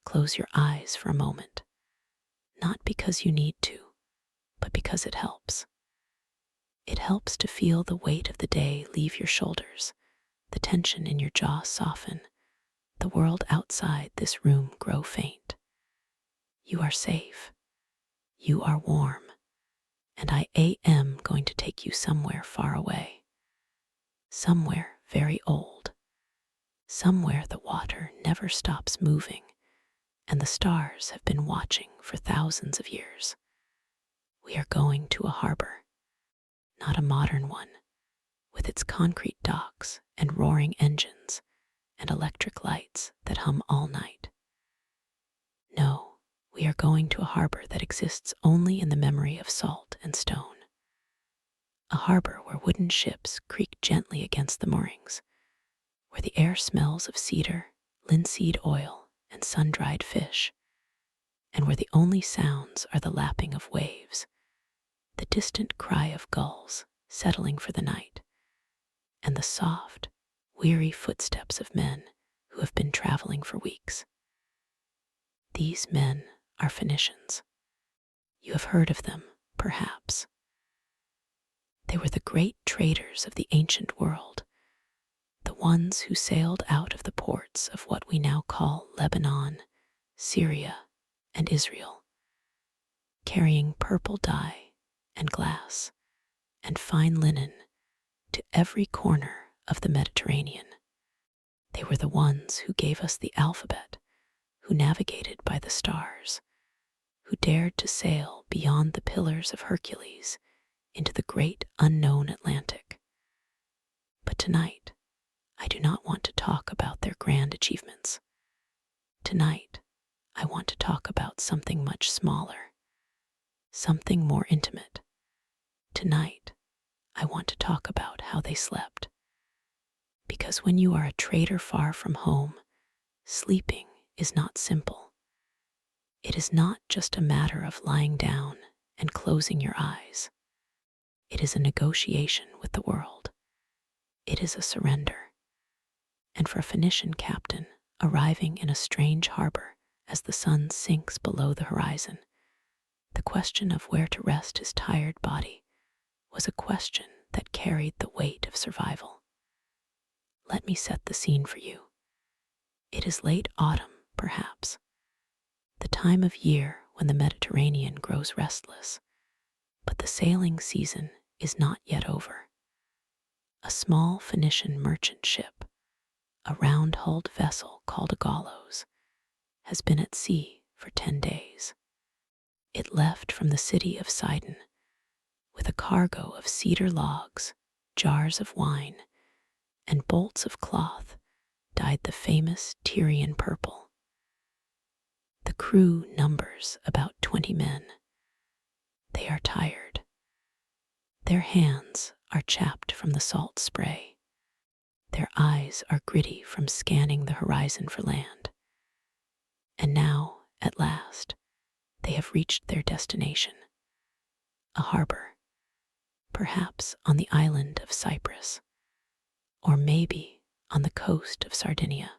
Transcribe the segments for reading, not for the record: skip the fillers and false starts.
close your eyes for a moment, not because you need to, but because it helps. It helps to feel the weight of the day leave your shoulders, the tension in your jaw soften, the world outside this room grow faint. You are safe. You are warm. And I am going to take you somewhere far away. Somewhere very old. Somewhere the water never stops moving and the stars have been watching for thousands of years. We are going to a harbor, not a modern one, with its concrete docks and roaring engines and electric lights that hum all night. No, we are going to a harbor that exists only in the memory of salt and stone. A harbor where wooden ships creak gently against the moorings, where the air smells of cedar, linseed oil, and sun-dried fish, and where the only sounds are the lapping of waves, the distant cry of gulls settling for the night, and the soft, weary footsteps of men who have been traveling for weeks. These men are Phoenicians. You have heard of them, perhaps. They were the great traders of the ancient world, the ones who sailed out of the ports of what we now call Lebanon, Syria, and Israel, carrying purple dye and glass and fine linen to every corner of the Mediterranean. They were the ones who gave us the alphabet, who navigated by the stars, who dared to sail beyond the pillars of Hercules into the great unknown Atlantic. But tonight, I do not want to talk about their grand achievements. Tonight, I want to talk about something much smaller, something more intimate. Tonight, I want to talk about how they slept. Because when you are a trader far from home, sleeping is not simple. It is not just a matter of lying down and closing your eyes. It is a negotiation with the world. It is a surrender. And for a Phoenician captain arriving in a strange harbor as the sun sinks below the horizon, the question of where to rest his tired body was a question that carried the weight of survival. Let me set the scene for you. It is late autumn, perhaps, the time of year when the Mediterranean grows restless, but the sailing season is not yet over. A small Phoenician merchant ship, a round-hulled vessel called a gallows, has been at sea for 10 days. It left from the city of Sidon with a cargo of cedar logs, jars of wine, and bolts of cloth dyed the famous Tyrian purple. The crew numbers about 20 men. They are tired. Their hands are chapped from the salt spray. Their eyes are gritty from scanning the horizon for land. And now, at last, they have reached their destination. A harbor, perhaps on the island of Cyprus, or maybe on the coast of Sardinia.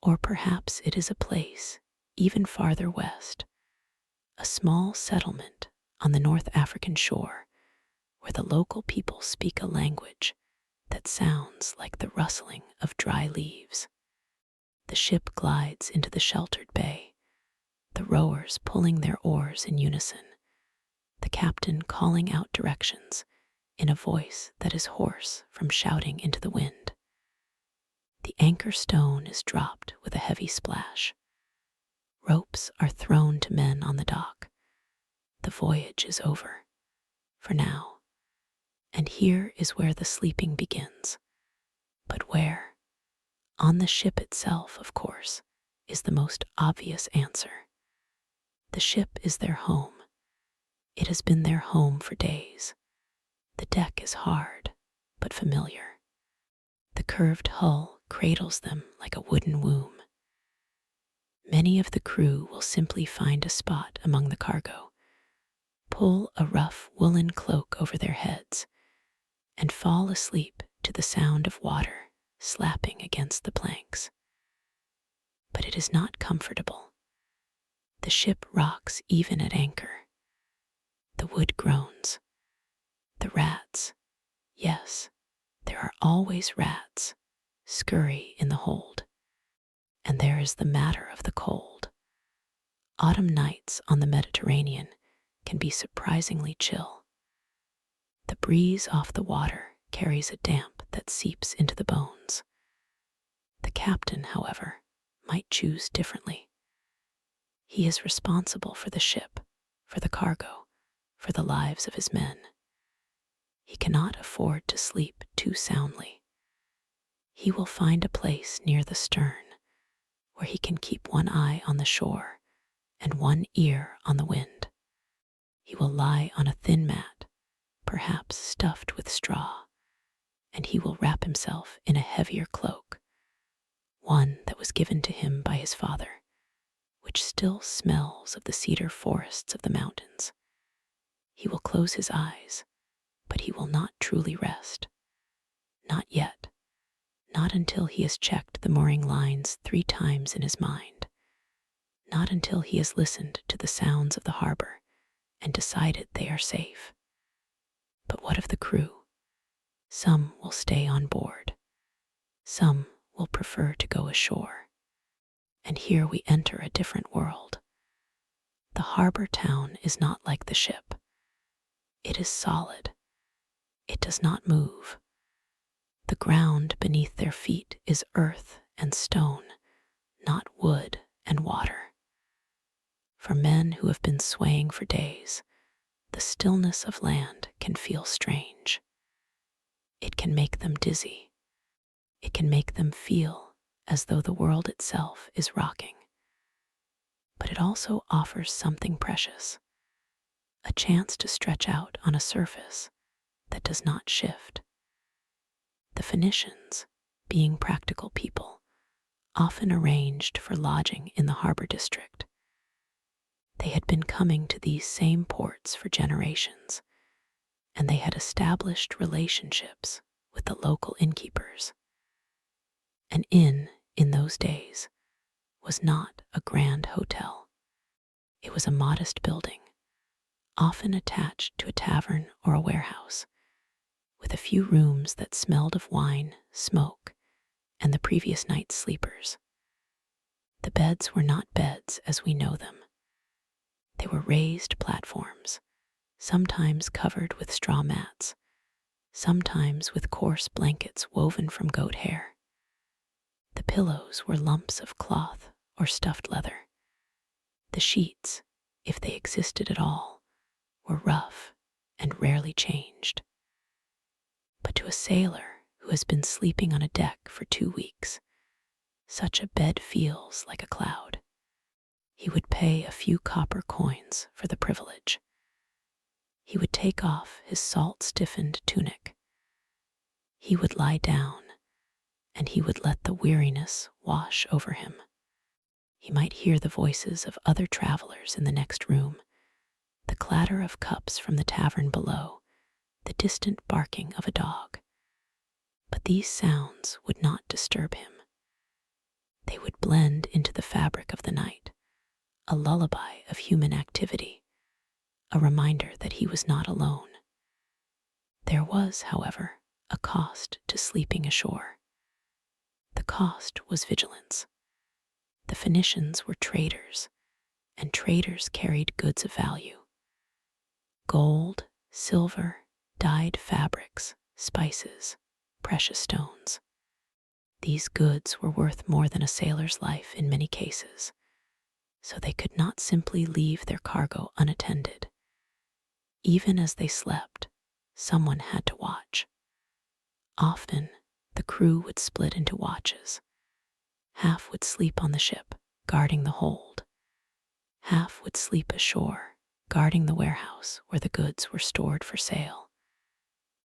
Or perhaps it is a place even farther west, a small settlement on the North African shore where the local people speak a language that sounds like the rustling of dry leaves. The ship glides into the sheltered bay, the rowers pulling their oars in unison, the captain calling out directions in a voice that is hoarse from shouting into the wind. The anchor stone is dropped with a heavy splash. Ropes are thrown to men on the dock. The voyage is over, for now. And here is where the sleeping begins. But where? On the ship itself, of course, is the most obvious answer. The ship is their home. It has been their home for days. The deck is hard, but familiar. The curved hull cradles them like a wooden womb. Many of the crew will simply find a spot among the cargo, pull a rough woolen cloak over their heads, and fall asleep to the sound of water slapping against the planks. but it is not comfortable. The ship rocks even at anchor. The wood groans. The rats, yes, there are always rats, scurry in the hold. And there is the matter of the cold. Autumn nights on the Mediterranean can be surprisingly chill. The breeze off the water carries a damp that seeps into the bones. The captain, however, might choose differently. He is responsible for the ship, for the cargo, for the lives of his men. He cannot afford to sleep too soundly. He will find a place near the stern where he can keep one eye on the shore and one ear on the wind. He will lie on a thin mat, perhaps stuffed with straw, and he will wrap himself in a heavier cloak, one that was given to him by his father, which still smells of the cedar forests of the mountains. He will close his eyes, but he will not truly rest. Not yet. Not until he has checked the mooring lines 3 times in his mind. Not until he has listened to the sounds of the harbor and decided they are safe. But what of the crew? Some will stay on board. Some will prefer to go ashore. And here we enter a different world. The harbor town is not like the ship. It is solid. It does not move. The ground beneath their feet is earth and stone, not wood and water. For men who have been swaying for days, the stillness of land can feel strange. It can make them dizzy. It can make them feel as though the world itself is rocking. But it also offers something precious, a chance to stretch out on a surface that does not shift. The Phoenicians, being practical people, often arranged for lodging in the harbor district. They had been coming to these same ports for generations, and they had established relationships with the local innkeepers. An inn in those days was not a grand hotel. It was a modest building, often attached to a tavern or a warehouse, with a few rooms that smelled of wine, smoke, and the previous night's sleepers. The beds were not beds as we know them. They were raised platforms, sometimes covered with straw mats, sometimes with coarse blankets woven from goat hair. The pillows were lumps of cloth or stuffed leather. The sheets, if they existed at all, were rough and rarely changed. But to a sailor who has been sleeping on a deck for 2 weeks, such a bed feels like a cloud. He would pay a few copper coins for the privilege. He would take off his salt-stiffened tunic. He would lie down, and he would let the weariness wash over him. He might hear the voices of other travelers in the next room, the clatter of cups from the tavern below, the distant barking of a dog. But these sounds would not disturb him. They would blend into the fabric of the night, a lullaby of human activity, a reminder that he was not alone. There was, however, a cost to sleeping ashore. The cost was vigilance. The Phoenicians were traders, and traders carried goods of value. Gold, silver, dyed fabrics, spices, precious stones. These goods were worth more than a sailor's life in many cases, so they could not simply leave their cargo unattended. Even as they slept, someone had to watch. Often, the crew would split into watches. Half would sleep on the ship, guarding the hold. Half would sleep ashore, guarding the warehouse where the goods were stored for sale.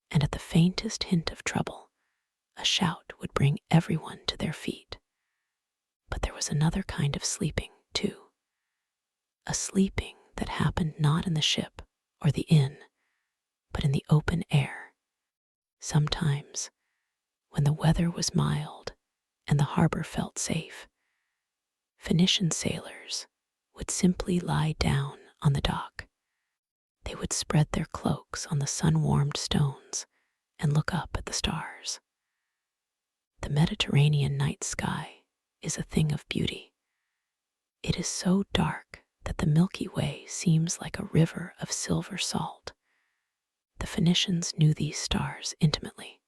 And at the faintest hint of trouble, a shout would bring everyone to their feet. But there was another kind of sleeping, too. A sleeping that happened not in the ship or the inn, but in the open air. Sometimes, when the weather was mild and the harbor felt safe, Phoenician sailors would simply lie down on the dock. They would spread their cloaks on the sun-warmed stones and look up at the stars. The Mediterranean night sky is a thing of beauty. It is so dark that the Milky Way seems like a river of silver salt. The Phoenicians knew these stars intimately.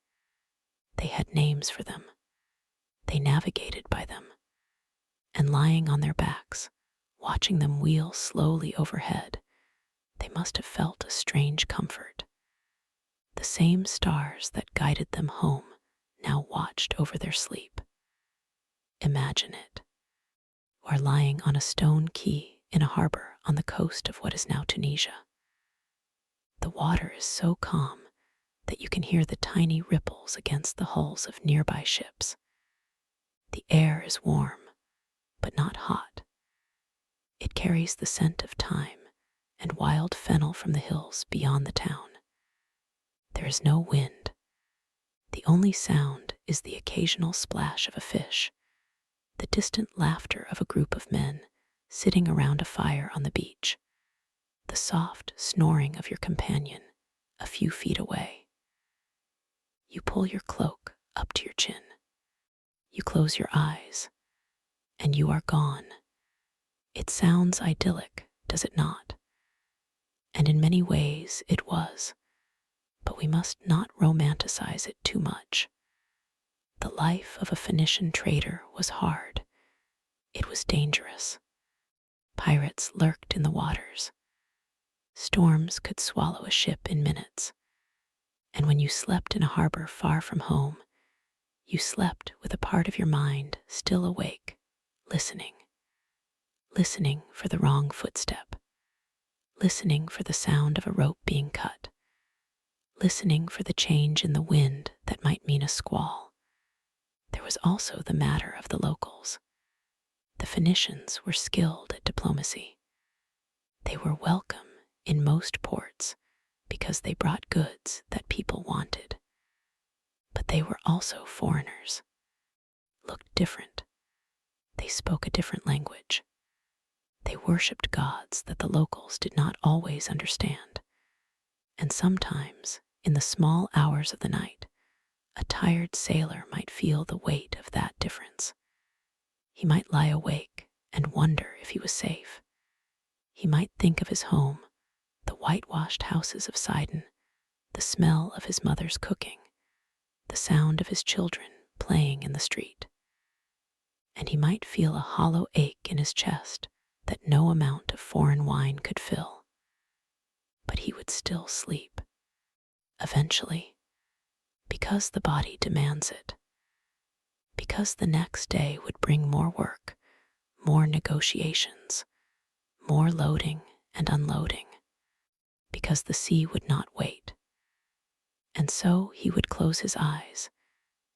They had names for them. They navigated by them. And lying on their backs, watching them wheel slowly overhead, they must have felt a strange comfort. The same stars that guided them home now watched over their sleep. Imagine it. Or lying on a stone quay in a harbor on the coast of what is now Tunisia. The water is so calm that you can hear the tiny ripples against the hulls of nearby ships. The air is warm, but not hot. It carries the scent of thyme and wild fennel from the hills beyond the town. There is no wind. The only sound is the occasional splash of a fish, the distant laughter of a group of men sitting around a fire on the beach, the soft snoring of your companion a few feet away. You pull your cloak up to your chin. You close your eyes, and you are gone. It sounds idyllic, does it not? And in many ways it was, but we must not romanticize it too much. The life of a Phoenician trader was hard. It was dangerous. Pirates lurked in the waters. Storms could swallow a ship in minutes. And when you slept in a harbor far from home, you slept with a part of your mind still awake, listening. Listening for the wrong footstep. Listening for the sound of a rope being cut. Listening for the change in the wind that might mean a squall. There was also the matter of the locals. The Phoenicians were skilled at diplomacy. They were welcome in most ports because they brought goods that people wanted. But they were also foreigners, looked different. They spoke a different language. They worshipped gods that the locals did not always understand. And sometimes, in the small hours of the night, a tired sailor might feel the weight of that difference. He might lie awake and wonder if he was safe. He might think of his home, the whitewashed houses of Sidon, the smell of his mother's cooking, the sound of his children playing in the street. And he might feel a hollow ache in his chest that no amount of foreign wine could fill. But he would still sleep. Eventually, because the body demands it. Because the next day would bring more work, more negotiations, more loading and unloading. Because the sea would not wait. And so he would close his eyes,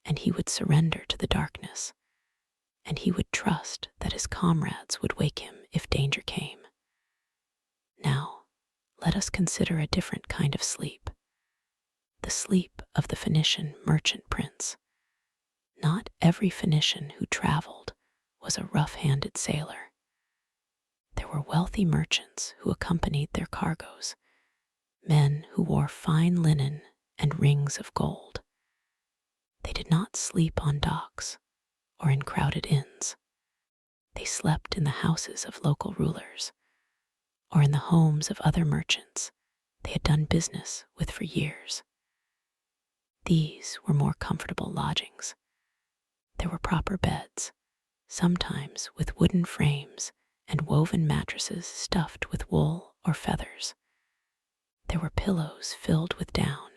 and he would surrender to the darkness, and he would trust that his comrades would wake him if danger came. Now, let us consider a different kind of sleep. The sleep of the Phoenician merchant prince. Not every Phoenician who traveled was a rough-handed sailor. There were wealthy merchants who accompanied their cargoes, men who wore fine linen and rings of gold. They did not sleep on docks or in crowded inns. They slept in the houses of local rulers or in the homes of other merchants they had done business with for years. These were more comfortable lodgings. There were proper beds, sometimes with wooden frames and woven mattresses stuffed with wool or feathers. There were pillows filled with down.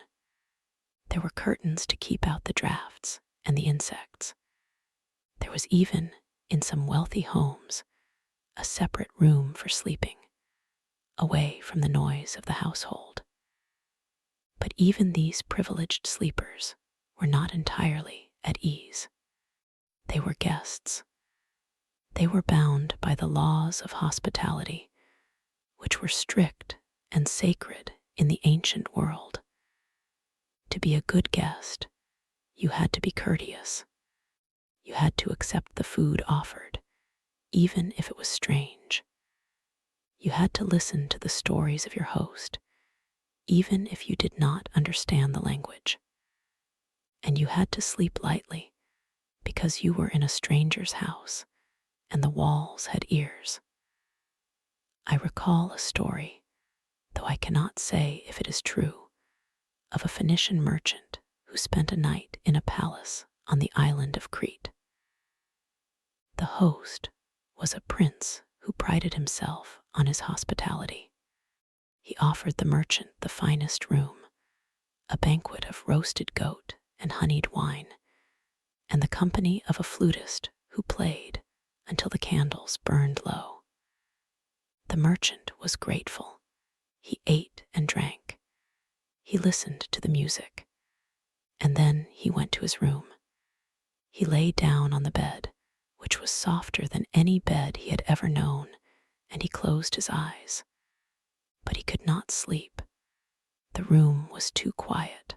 There were curtains to keep out the drafts and the insects. There was even, in some wealthy homes, a separate room for sleeping, away from the noise of the household. But even these privileged sleepers were not entirely at ease. They were guests. They were bound by the laws of hospitality, which were strict and sacred in the ancient world. To be a good guest, you had to be courteous. You had to accept the food offered, even if it was strange. You had to listen to the stories of your host, even if you did not understand the language. And you had to sleep lightly because you were in a stranger's house and the walls had ears. I recall a story, though I cannot say if it is true, of a Phoenician merchant who spent a night in a palace on the island of Crete. The host was a prince who prided himself on his hospitality. He offered the merchant the finest room, a banquet of roasted goat and honeyed wine, and the company of a flutist who played until the candles burned low. The merchant was grateful. He ate and drank. He listened to the music, and then he went to his room. He lay down on the bed, which was softer than any bed he had ever known, and he closed his eyes. But he could not sleep. The room was too quiet.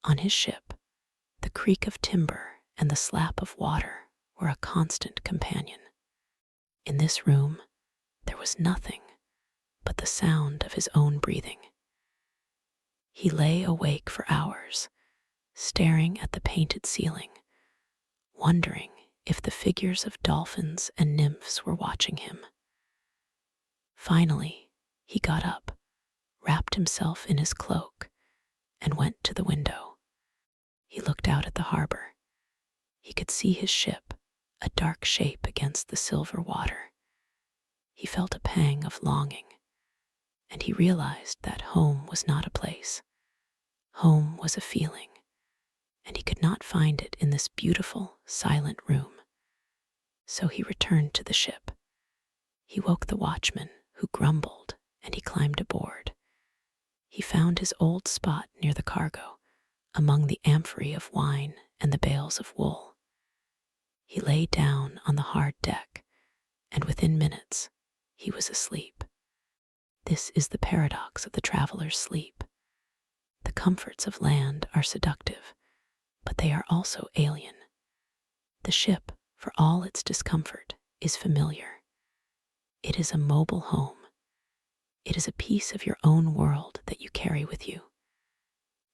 On his ship, the creak of timber and the slap of water were a constant companion. In this room, there was nothing but the sound of his own breathing. He lay awake for hours, staring at the painted ceiling, wondering if the figures of dolphins and nymphs were watching him. Finally, he got up, wrapped himself in his cloak, and went to the window. He looked out at the harbor. He could see his ship, a dark shape against the silver water. He felt a pang of longing, and he realized that home was not a place. Home was a feeling, and he could not find it in this beautiful, silent room. So he returned to the ship. He woke the watchman, who grumbled, and he climbed aboard. He found his old spot near the cargo, among the amphorae of wine and the bales of wool. He lay down on the hard deck, and within minutes he was asleep. This is the paradox of the traveler's sleep. The comforts of land are seductive, but they are also alien. The ship, for all its discomfort, is familiar. It is a mobile home. It is a piece of your own world that you carry with you.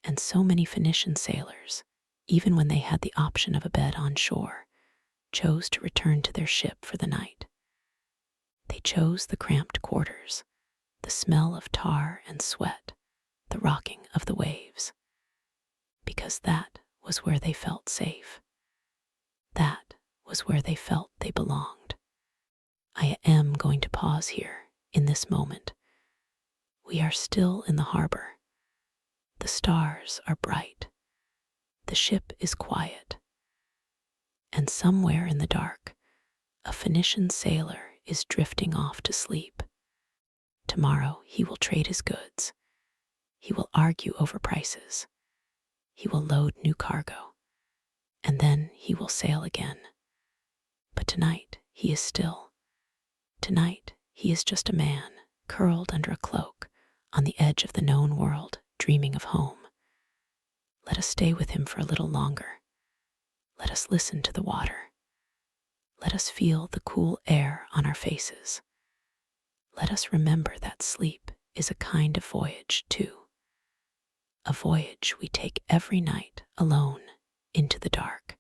And so many Phoenician sailors, even when they had the option of a bed on shore, chose to return to their ship for the night. They chose the cramped quarters, the smell of tar and sweat, the rocking of the waves, because that was where they felt safe. That was where they felt they belonged. I am going to pause here in this moment. We are still in the harbor. The stars are bright. The ship is quiet. And somewhere in the dark, a Phoenician sailor is drifting off to sleep. Tomorrow he will trade his goods. He will argue over prices. He will load new cargo. And then he will sail again. But tonight he is still. Tonight he is just a man, curled under a cloak, on the edge of the known world, dreaming of home. Let us stay with him for a little longer. Let us listen to the water. Let us feel the cool air on our faces. Let us remember that sleep is a kind of voyage, too. A voyage we take every night alone into the dark.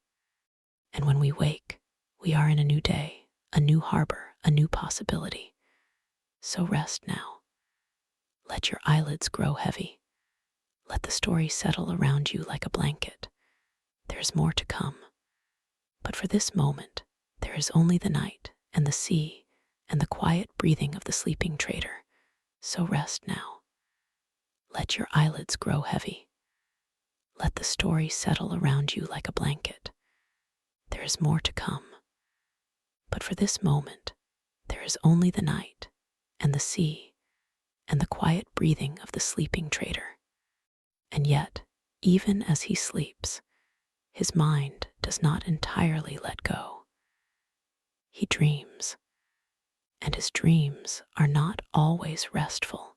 And when we wake, we are in a new day, a new harbor, a new possibility. So rest now. Let your eyelids grow heavy. Let the story settle around you like a blanket. There is more to come. But for this moment, there is only the night and the sea and the quiet breathing of the sleeping trader. So rest now. Let your eyelids grow heavy. Let the story settle around you like a blanket. There is more to come. But for this moment, there is only the night and the sea and the quiet breathing of the sleeping trader. And yet, even as he sleeps, his mind does not entirely let go. He dreams, and his dreams are not always restful.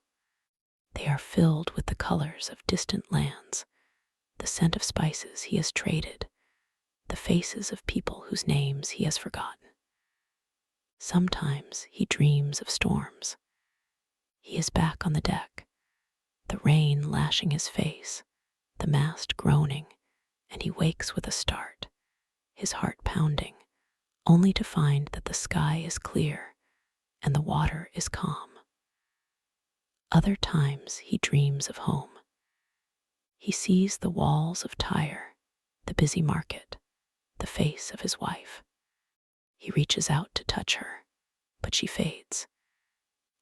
They are filled with the colors of distant lands, the scent of spices he has traded, the faces of people whose names he has forgotten. Sometimes he dreams of storms. He is back on the deck, the rain lashing his face, the mast groaning, and he wakes with a start, his heart pounding, only to find that the sky is clear and the water is calm. Other times he dreams of home. He sees the walls of Tyre, the busy market, the face of his wife. He reaches out to touch her, but she fades,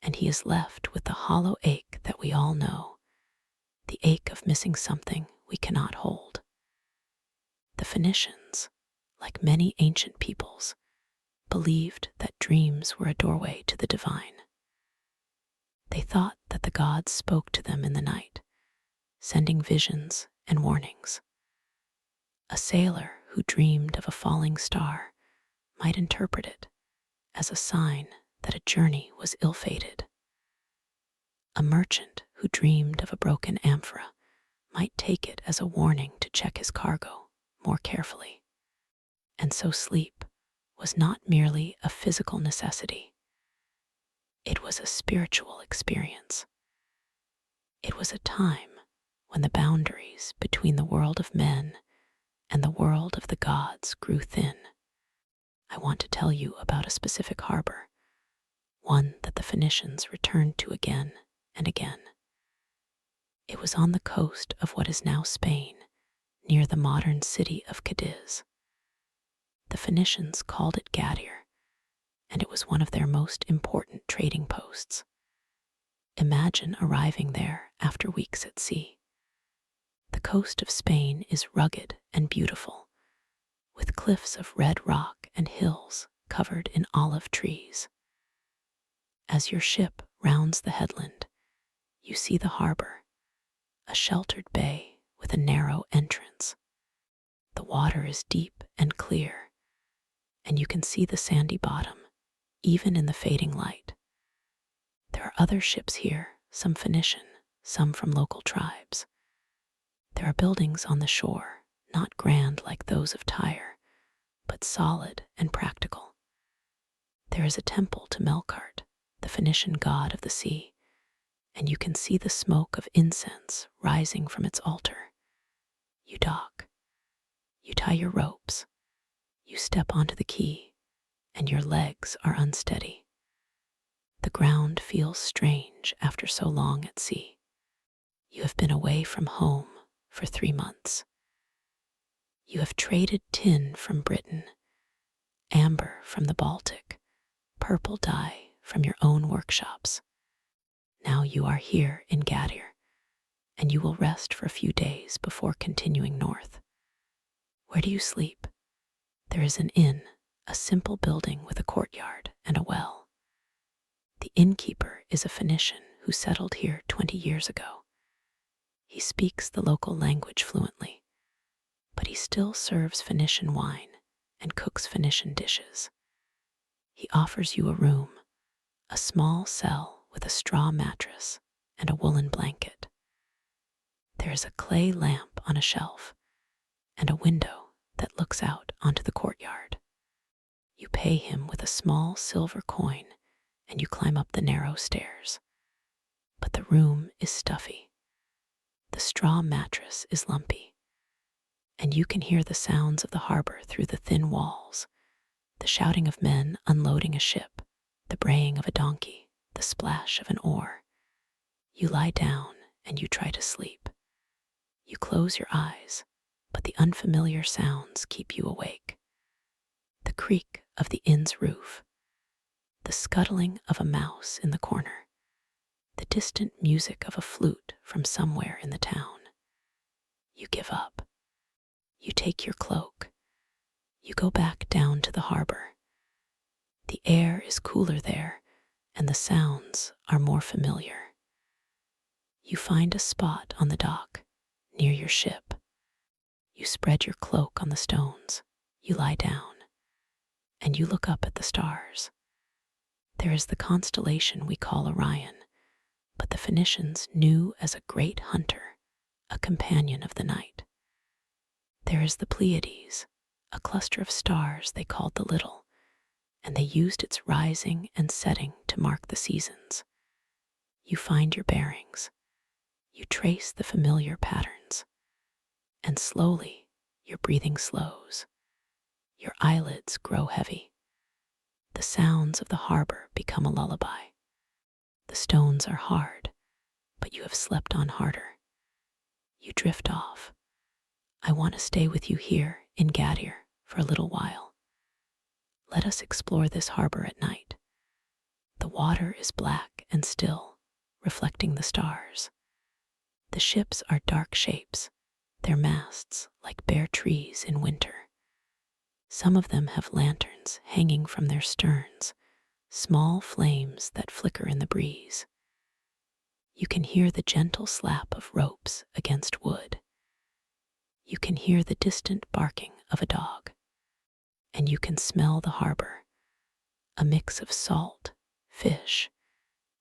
and he is left with the hollow ache that we all know, the ache of missing something we cannot hold. The Phoenicians, like many ancient peoples, believed that dreams were a doorway to the divine. They thought that the gods spoke to them in the night, sending visions and warnings. A sailor who dreamed of a falling star might interpret it as a sign that a journey was ill-fated. A merchant who dreamed of a broken amphora might take it as a warning to check his cargo more carefully. And so sleep was not merely a physical necessity. It was a spiritual experience. It was a time when the boundaries between the world of men and the world of the gods grew thin. I want to tell you about a specific harbor, one that the Phoenicians returned to again and again. It was on the coast of what is now Spain, near the modern city of Cadiz. The Phoenicians called it Gadir, and it was one of their most important trading posts. Imagine arriving there after weeks at sea. The coast of Spain is rugged and beautiful, with cliffs of red rock and hills covered in olive trees. As your ship rounds the headland, you see the harbor, a sheltered bay with a narrow entrance. The water is deep and clear, and you can see the sandy bottom, even in the fading light. There are other ships here, some Phoenician, some from local tribes. There are buildings on the shore, not grand like those of Tyre, but solid and practical. There is a temple to Melkart, the Phoenician god of the sea, and you can see the smoke of incense rising from its altar. You dock. You tie your ropes. You step onto the quay, and your legs are unsteady. The ground feels strange after so long at sea. You have been away from home for 3 months. You have traded tin from Britain, amber from the Baltic, purple dye from your own workshops. Now you are here in Gadir, and you will rest for a few days before continuing north. Where do you sleep? There is an inn, a simple building with a courtyard and a well. The innkeeper is a Phoenician who settled here 20 years ago. He speaks the local language fluently, but he still serves Phoenician wine and cooks Phoenician dishes. He offers you a room, a small cell with a straw mattress and a woolen blanket. There is a clay lamp on a shelf and a window that looks out onto the courtyard. You pay him with a small silver coin and you climb up the narrow stairs. But the room is stuffy. The straw mattress is lumpy, and you can hear the sounds of the harbor through the thin walls, the shouting of men unloading a ship, the braying of a donkey, the splash of an oar. You lie down and you try to sleep. You close your eyes, but the unfamiliar sounds keep you awake. The creak of the inn's roof, the scuttling of a mouse in the corner, the distant music of a flute from somewhere in the town. You give up. You take your cloak. You go back down to the harbor. The air is cooler there, and the sounds are more familiar. You find a spot on the dock, near your ship. You spread your cloak on the stones. You lie down, and you look up at the stars. There is the constellation we call Orion, but the Phoenicians knew as a great hunter, a companion of the night. There is the Pleiades, a cluster of stars they called the Little, and they used its rising and setting to mark the seasons. You find your bearings, you trace the familiar patterns, and slowly your breathing slows. Your eyelids grow heavy. The sounds of the harbor become a lullaby. The stones are hard, but you have slept on harder. You drift off. I want to stay with you here in Gadir for a little while. Let us explore this harbor at night. The water is black and still, reflecting the stars. The ships are dark shapes, their masts like bare trees in winter. Some of them have lanterns hanging from their sterns, small flames that flicker in the breeze. You can hear the gentle slap of ropes against wood. You can hear the distant barking of a dog. And you can smell the harbor, a mix of salt, fish,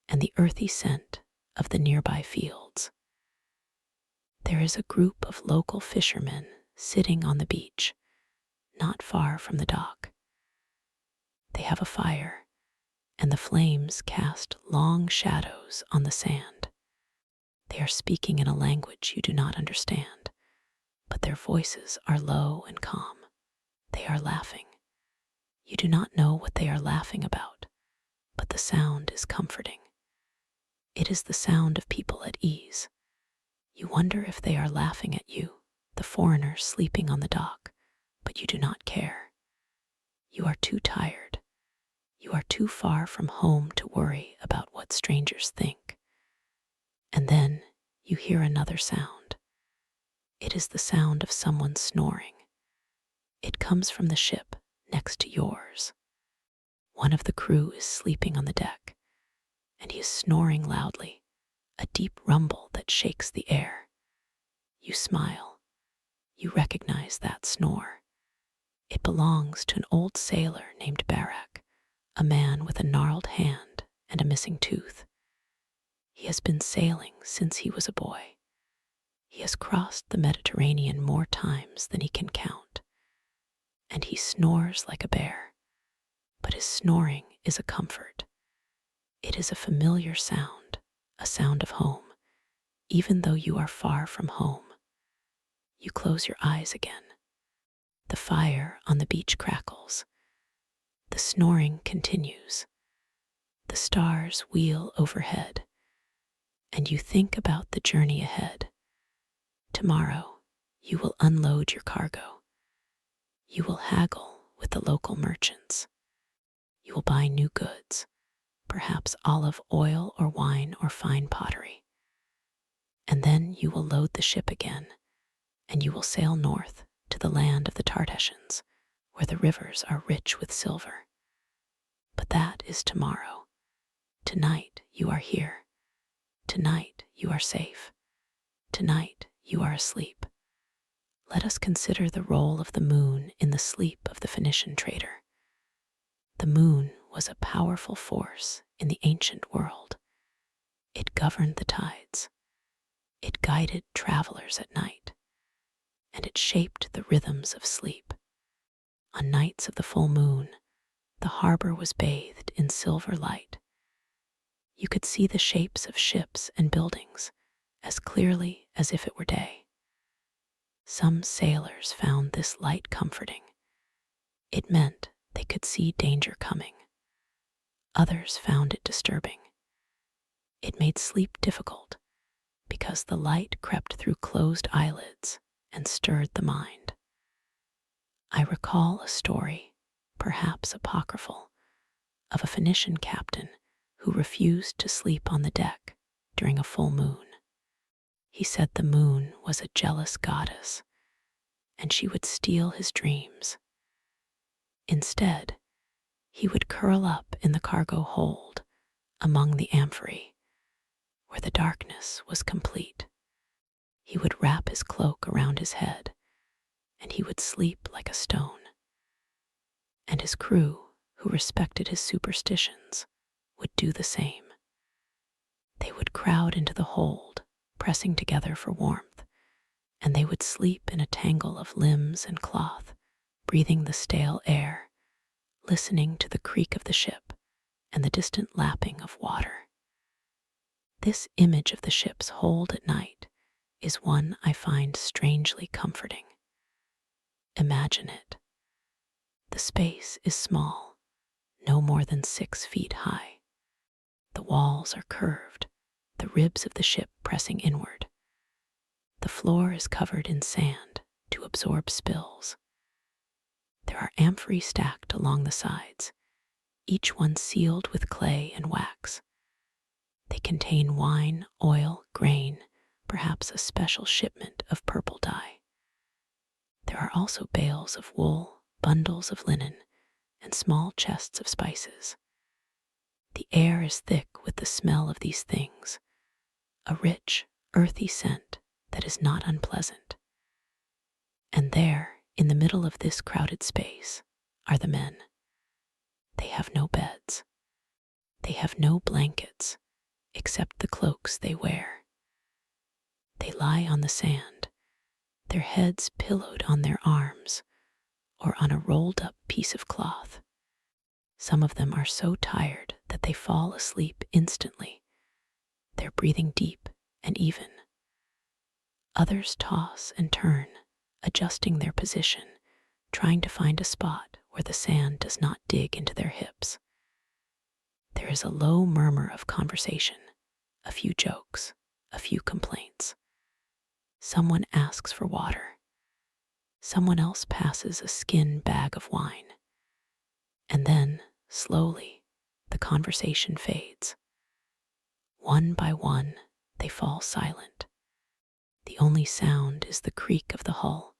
and the earthy scent of the nearby fields. There is a group of local fishermen sitting on the beach, not far from the dock. They have a fire, and the flames cast long shadows on the sand. They are speaking in a language you do not understand, but their voices are low and calm. They are laughing. You do not know what they are laughing about, but the sound is comforting. It is the sound of people at ease. You wonder if they are laughing at you, the foreigner sleeping on the dock, but you do not care. You are too tired. You are too far from home to worry about what strangers think. And then you hear another sound. It is the sound of someone snoring. It comes from the ship next to yours. One of the crew is sleeping on the deck, and he is snoring loudly, a deep rumble that shakes the air. You smile. You recognize that snore. It belongs to an old sailor named Barak, a man with a gnarled hand and a missing tooth. He has been sailing since he was a boy. He has crossed the Mediterranean more times than he can count, and he snores like a bear. But his snoring is a comfort. It is a familiar sound, a sound of home, even though you are far from home. You close your eyes again. The fire on the beach crackles. The snoring continues. The stars wheel overhead, and you think about the journey ahead. Tomorrow, you will unload your cargo. You will haggle with the local merchants. You will buy new goods, perhaps olive oil or wine or fine pottery. And then you will load the ship again, and you will sail north to the land of the Tartessians, where the rivers are rich with silver. But that is tomorrow. Tonight you are here. Tonight you are safe. Tonight you are asleep. Let us consider the role of the moon in the sleep of the Phoenician trader. The moon was a powerful force in the ancient world. It governed the tides. It guided travelers at night, and it shaped the rhythms of sleep. On nights of the full moon, the harbor was bathed in silver light. You could see the shapes of ships and buildings as clearly as if it were day. Some sailors found this light comforting. It meant they could see danger coming. Others found it disturbing. It made sleep difficult because the light crept through closed eyelids and stirred the mind. I recall a story, perhaps apocryphal, of a Phoenician captain who refused to sleep on the deck during a full moon. He said the moon was a jealous goddess, and she would steal his dreams. Instead, he would curl up in the cargo hold among the amphorae, where the darkness was complete. He would wrap his cloak around his head, and he would sleep like a stone. And his crew, who respected his superstitions, would do the same. They would crowd into the hold, pressing together for warmth, and they would sleep in a tangle of limbs and cloth, breathing the stale air, listening to the creak of the ship and the distant lapping of water. This image of the ship's hold at night is one I find strangely comforting. Imagine it. The space is small, no more than 6 feet high. The walls are curved, the ribs of the ship pressing inward. The floor is covered in sand to absorb spills. There are amphorae stacked along the sides, each one sealed with clay and wax. They contain wine, oil, grain, perhaps a special shipment of purple dye. There are also bales of wool, bundles of linen, and small chests of spices. The air is thick with the smell of these things, a rich, earthy scent that is not unpleasant. And there, in the middle of this crowded space, are the men. They have no beds. They have no blankets, except the cloaks they wear. They lie on the sand, their heads pillowed on their arms or on a rolled-up piece of cloth. Some of them are so tired that they fall asleep instantly, their breathing deep and even. Others toss and turn, adjusting their position, trying to find a spot where the sand does not dig into their hips. There is a low murmur of conversation, a few jokes, a few complaints. Someone asks for water. Someone else passes a skin bag of wine. And then, slowly, the conversation fades. One by one, they fall silent. The only sound is the creak of the hull,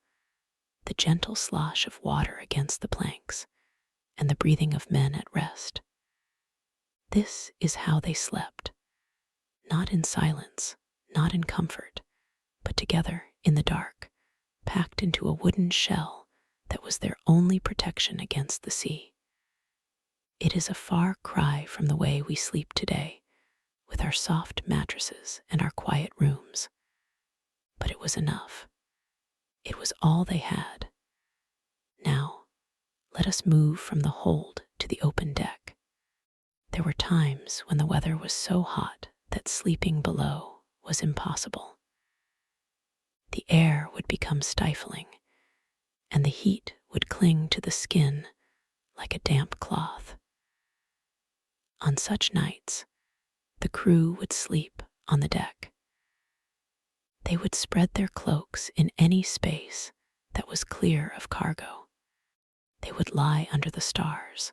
the gentle slosh of water against the planks, and the breathing of men at rest. This is how they slept, not in silence, not in comfort, but together in the dark, packed into a wooden shell that was their only protection against the sea. It is a far cry from the way we sleep today, with our soft mattresses and our quiet rooms. But it was enough. It was all they had. Now, let us move from the hold to the open deck. There were times when the weather was so hot that sleeping below was impossible. The air would become stifling, and the heat would cling to the skin like a damp cloth. On such nights, the crew would sleep on the deck. They would spread their cloaks in any space that was clear of cargo. They would lie under the stars,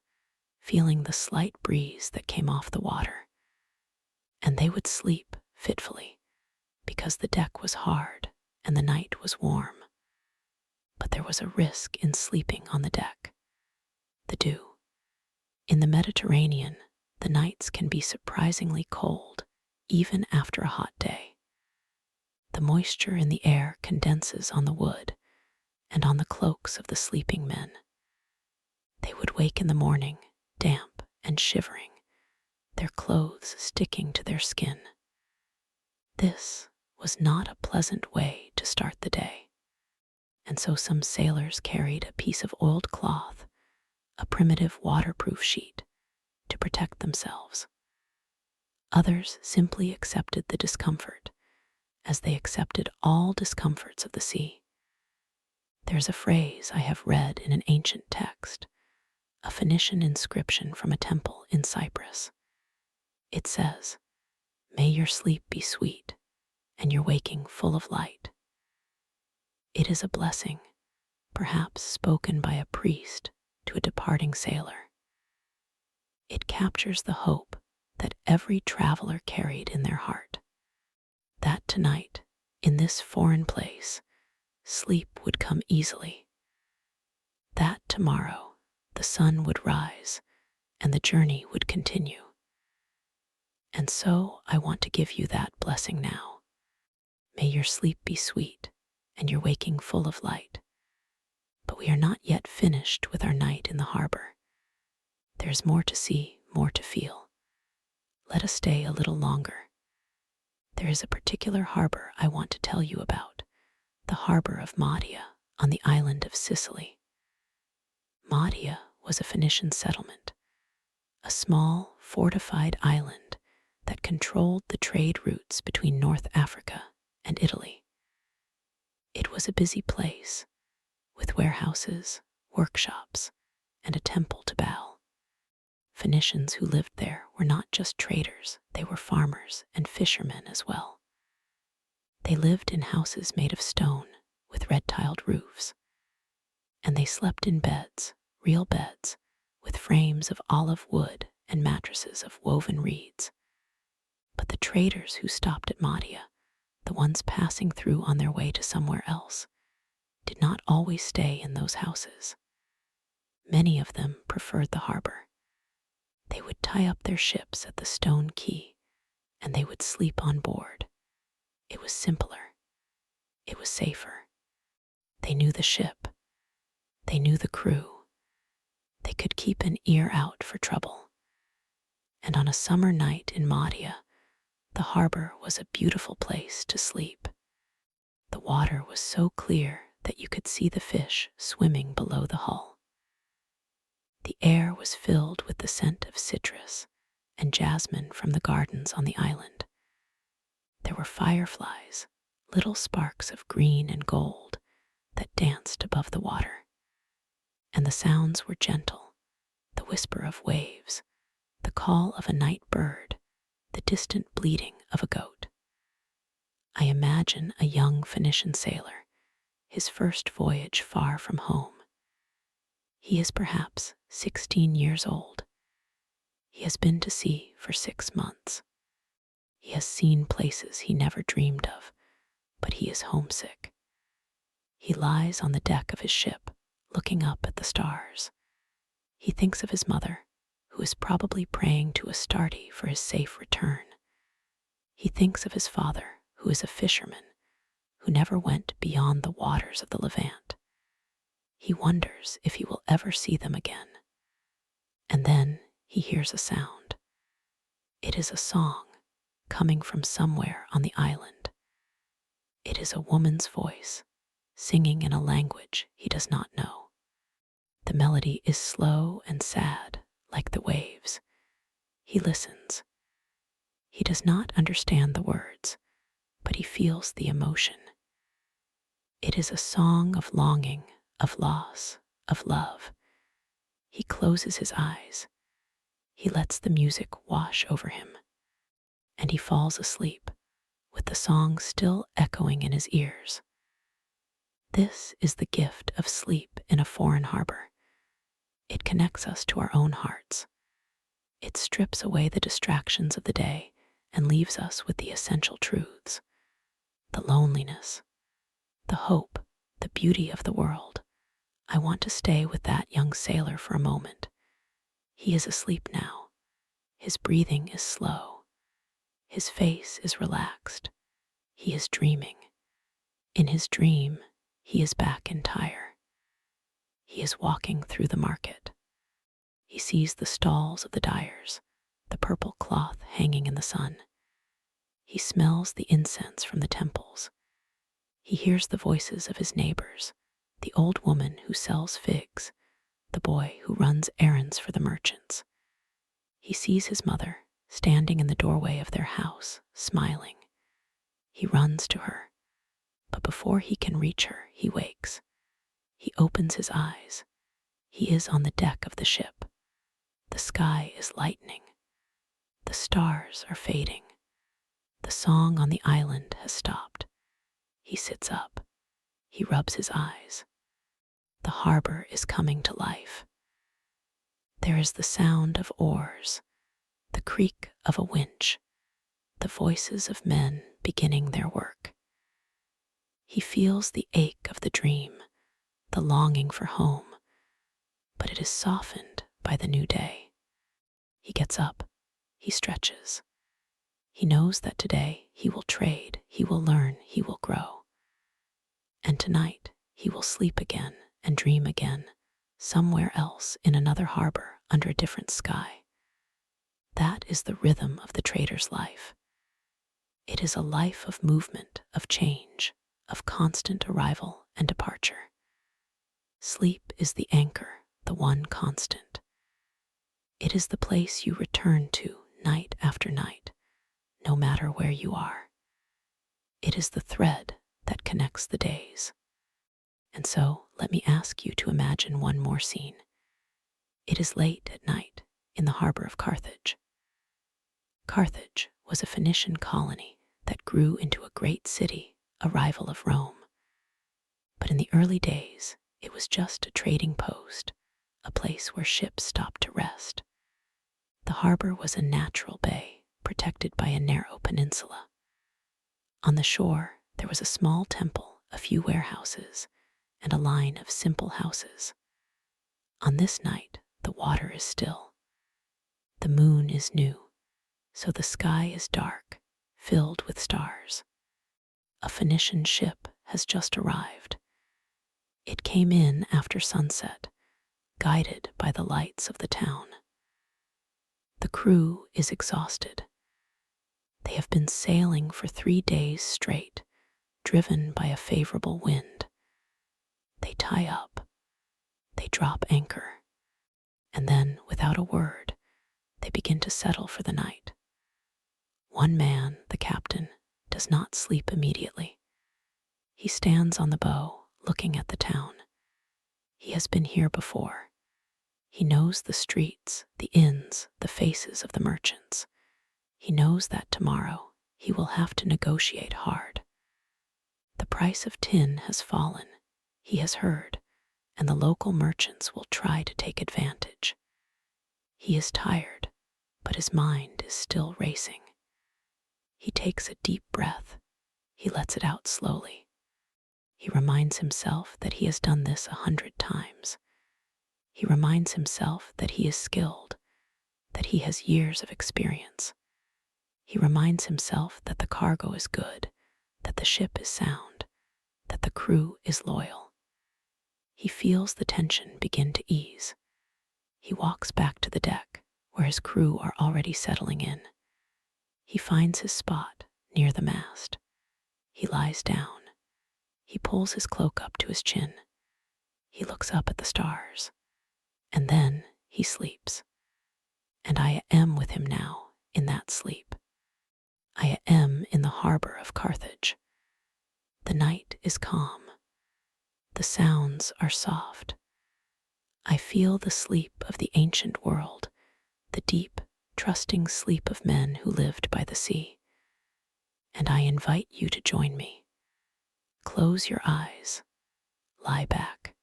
feeling the slight breeze that came off the water. And they would sleep fitfully, because the deck was hard and the night was warm. But there was a risk in sleeping on the deck: the dew. In the Mediterranean, the nights can be surprisingly cold, even after a hot day. The moisture in the air condenses on the wood and on the cloaks of the sleeping men. They would wake in the morning, damp and shivering, their clothes sticking to their skin. This was not a pleasant way to start the day, and so some sailors carried a piece of oiled cloth, a primitive waterproof sheet, to protect themselves. Others simply accepted the discomfort, as they accepted all discomforts of the sea. There's a phrase I have read in an ancient text, a Phoenician inscription from a temple in Cyprus. It says, "May your sleep be sweet, and your waking full of light." It is a blessing, perhaps spoken by a priest to a departing sailor. It captures the hope that every traveler carried in their heart, that tonight, in this foreign place, sleep would come easily, that tomorrow the sun would rise and the journey would continue. And so I want to give you that blessing now. May your sleep be sweet and your waking full of light. But we are not yet finished with our night in the harbor. There is more to see, more to feel. Let us stay a little longer. There is a particular harbor I want to tell you about, the harbor of Mahdia on the island of Sicily. Mahdia was a Phoenician settlement, a small, fortified island that controlled the trade routes between North Africa and Italy. It was a busy place, with warehouses, workshops, and a temple to Baal. Phoenicians who lived there were not just traders, they were farmers and fishermen as well. They lived in houses made of stone with red-tiled roofs, and they slept in beds, real beds, with frames of olive wood and mattresses of woven reeds. But the traders who stopped at Mahdia, the ones passing through on their way to somewhere else, did not always stay in those houses. Many of them preferred the harbor. They would tie up their ships at the stone quay, and they would sleep on board. It was simpler. It was safer. They knew the ship. They knew the crew. They could keep an ear out for trouble. And on a summer night in Mahdia, the harbor was a beautiful place to sleep. The water was so clear that you could see the fish swimming below the hull. The air was filled with the scent of citrus and jasmine from the gardens on the island. There were fireflies, little sparks of green and gold that danced above the water. And the sounds were gentle, the whisper of waves, the call of a night bird, the distant bleating of a goat. I imagine a young Phoenician sailor, his first voyage far from home. He is perhaps 16 years old. He has been to sea for 6 months. He has seen places he never dreamed of, but he is homesick. He lies on the deck of his ship, looking up at the stars. He thinks of his mother, who is probably praying to Astarte for his safe return. He thinks of his father, who is a fisherman, who never went beyond the waters of the Levant. He wonders if he will ever see them again. And then he hears a sound. It is a song coming from somewhere on the island. It is a woman's voice, singing in a language he does not know. The melody is slow and sad, like the waves. He listens. He does not understand the words, but he feels the emotion. It is a song of longing, of loss, of love. He closes his eyes. He lets the music wash over him, and he falls asleep, with the song still echoing in his ears. This is the gift of sleep in a foreign harbor. It connects us to our own hearts. It strips away the distractions of the day and leaves us with the essential truths, the loneliness, the hope, the beauty of the world. I want to stay with that young sailor for a moment. He is asleep now. His breathing is slow. His face is relaxed. He is dreaming. In his dream, he is back in Tyre. He is walking through the market. He sees the stalls of the dyers, the purple cloth hanging in the sun. He smells the incense from the temples. He hears the voices of his neighbors, the old woman who sells figs, the boy who runs errands for the merchants. He sees his mother standing in the doorway of their house, smiling. He runs to her, but before he can reach her, he wakes. He opens his eyes. He is on the deck of the ship. The sky is lightening. The stars are fading. The song on the island has stopped. He sits up. He rubs his eyes. The harbor is coming to life. There is the sound of oars, the creak of a winch, the voices of men beginning their work. He feels the ache of the dream, the longing for home, but it is softened by the new day. He gets up. He stretches. He knows that today he will trade, he will learn, he will grow. And tonight he will sleep again and dream again, somewhere else in another harbor under a different sky. That is the rhythm of the trader's life. It is a life of movement, of change, of constant arrival and departure. Sleep is the anchor, the one constant. It is the place you return to night after night, no matter where you are. It is the thread that connects the days. And so, let me ask you to imagine one more scene. It is late at night in the harbor of Carthage. Carthage was a Phoenician colony that grew into a great city, a rival of Rome. But in the early days, it was just a trading post, a place where ships stopped to rest. The harbor was a natural bay, protected by a narrow peninsula. On the shore, there was a small temple, a few warehouses, and a line of simple houses. On this night, the water is still. The moon is new, so the sky is dark, filled with stars. A Phoenician ship has just arrived. It came in after sunset, guided by the lights of the town. The crew is exhausted. They have been sailing for 3 days straight, driven by a favorable wind. They tie up, they drop anchor, and then, without a word, they begin to settle for the night. One man, the captain, does not sleep immediately. He stands on the bow, looking at the town. He has been here before. He knows the streets, the inns, the faces of the merchants. He knows that tomorrow he will have to negotiate hard. The price of tin has fallen, he has heard, and the local merchants will try to take advantage. He is tired, but his mind is still racing. He takes a deep breath. He lets it out slowly. He reminds himself that he has done this 100 times. He reminds himself that he is skilled, that he has years of experience. He reminds himself that the cargo is good, that the ship is sound, that the crew is loyal. He feels the tension begin to ease. He walks back to the deck, where his crew are already settling in. He finds his spot near the mast. He lies down. He pulls his cloak up to his chin. He looks up at the stars. And then he sleeps. And I am with him now in that sleep. I am in the harbor of Carthage. The night is calm. The sounds are soft. I feel the sleep of the ancient world, the deep, trusting sleep of men who lived by the sea. And I invite you to join me. Close your eyes. Lie back.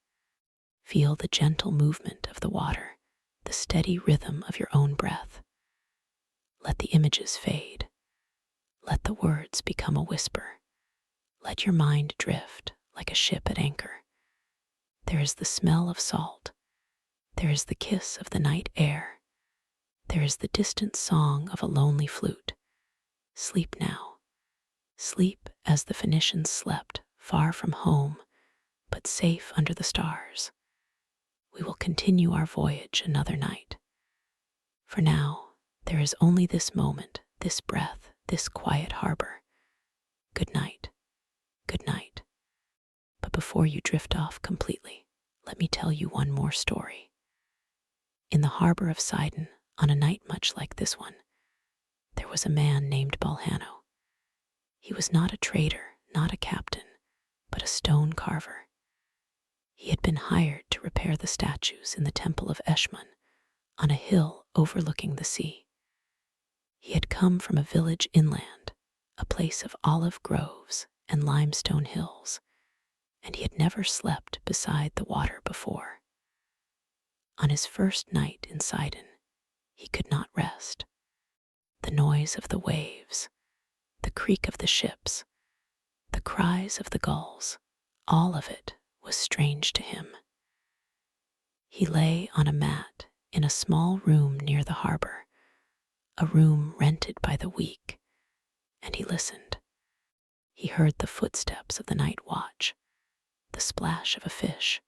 Feel the gentle movement of the water, the steady rhythm of your own breath. Let the images fade. Let the words become a whisper. Let your mind drift like a ship at anchor. There is the smell of salt. There is the kiss of the night air. There is the distant song of a lonely flute. Sleep now. Sleep as the Phoenicians slept, far from home, but safe under the stars. We will continue our voyage another night. For now, there is only this moment, this breath, this quiet harbor. Good night. Good night. But before you drift off completely, let me tell you one more story. In the harbor of Sidon, on a night much like this one, there was a man named Balhano. He was not a trader, not a captain, but a stone carver. He had been hired to repair the statues in the temple of Eshmun, on a hill overlooking the sea. He had come from a village inland, a place of olive groves and limestone hills, and he had never slept beside the water before. On his first night in Sidon, he could not rest. The noise of the waves, the creak of the ships, the cries of the gulls, all of it was strange to him. He lay on a mat in a small room near the harbor, a room rented by the week, and he listened. He heard the footsteps of the night watch, the splash of a fish,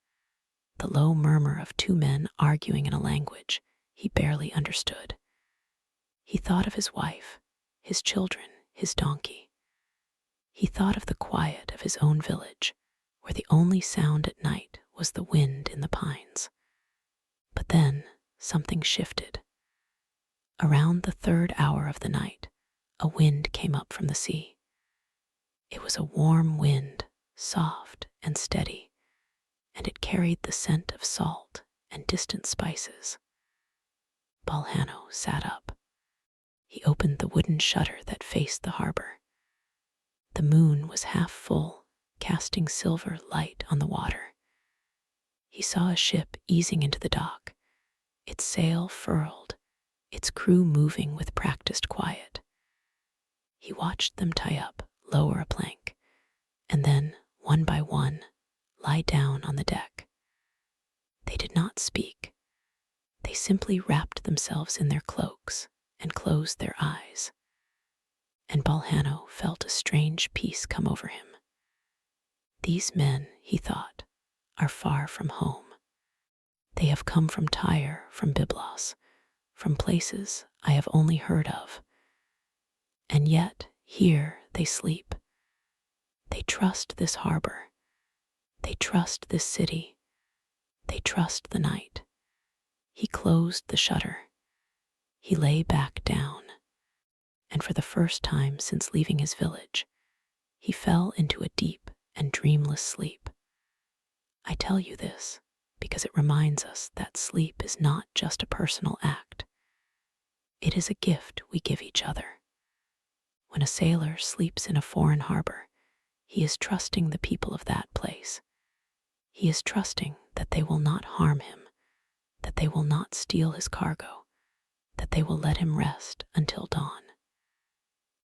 the low murmur of 2 men arguing in a language he barely understood. He thought of his wife, his children, his donkey. He thought of the quiet of his own village, where the only sound at night was the wind in the pines. But then something shifted. Around the 3rd hour of the night, a wind came up from the sea. It was a warm wind, soft and steady, and it carried the scent of salt and distant spices. Balhano sat up. He opened the wooden shutter that faced the harbor. The moon was half full, casting silver light on the water. He saw a ship easing into the dock, its sail furled, its crew moving with practiced quiet. He watched them tie up, lower a plank, and then, one by one, lie down on the deck. They did not speak. They simply wrapped themselves in their cloaks and closed their eyes. And Balhano felt a strange peace come over him. These men, he thought, are far from home. They have come from Tyre, from Byblos, from places I have only heard of. And yet, here they sleep. They trust this harbor. They trust this city. They trust the night. He closed the shutter. He lay back down. And for the first time since leaving his village, he fell into a deep and dreamless sleep. I tell you this because it reminds us that sleep is not just a personal act. It is a gift we give each other. When a sailor sleeps in a foreign harbor, he is trusting the people of that place. He is trusting that they will not harm him, that they will not steal his cargo, that they will let him rest until dawn.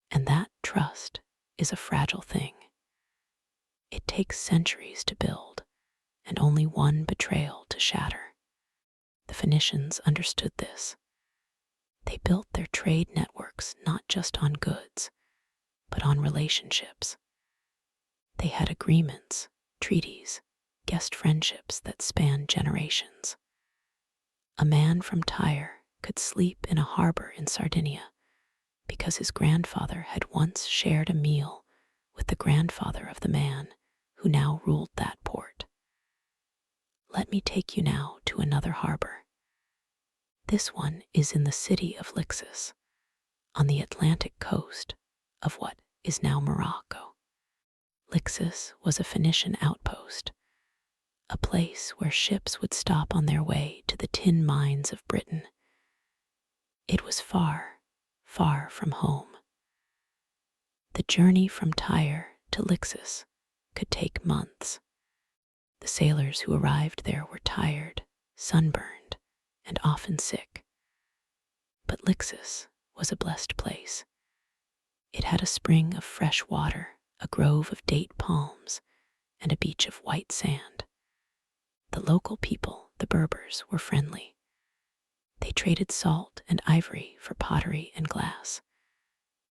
And that trust is a fragile thing. It takes centuries to build, and only one betrayal to shatter. The Phoenicians understood this. They built their trade networks not just on goods, but on relationships. They had agreements, treaties, guest friendships that spanned generations. A man from Tyre could sleep in a harbor in Sardinia because his grandfather had once shared a meal with the grandfather of the man who now ruled that port. Let me take you now to another harbor. This one is in the city of Lixus, on the Atlantic coast of what is now Morocco. Lixus was a Phoenician outpost, a place where ships would stop on their way to the tin mines of Britain. It was far, far from home. The journey from Tyre to Lixus could take months. The sailors who arrived there were tired, sunburned, and often sick. But Lixus was a blessed place. It had a spring of fresh water, a grove of date palms, and a beach of white sand. The local people, the Berbers, were friendly. They traded salt and ivory for pottery and glass,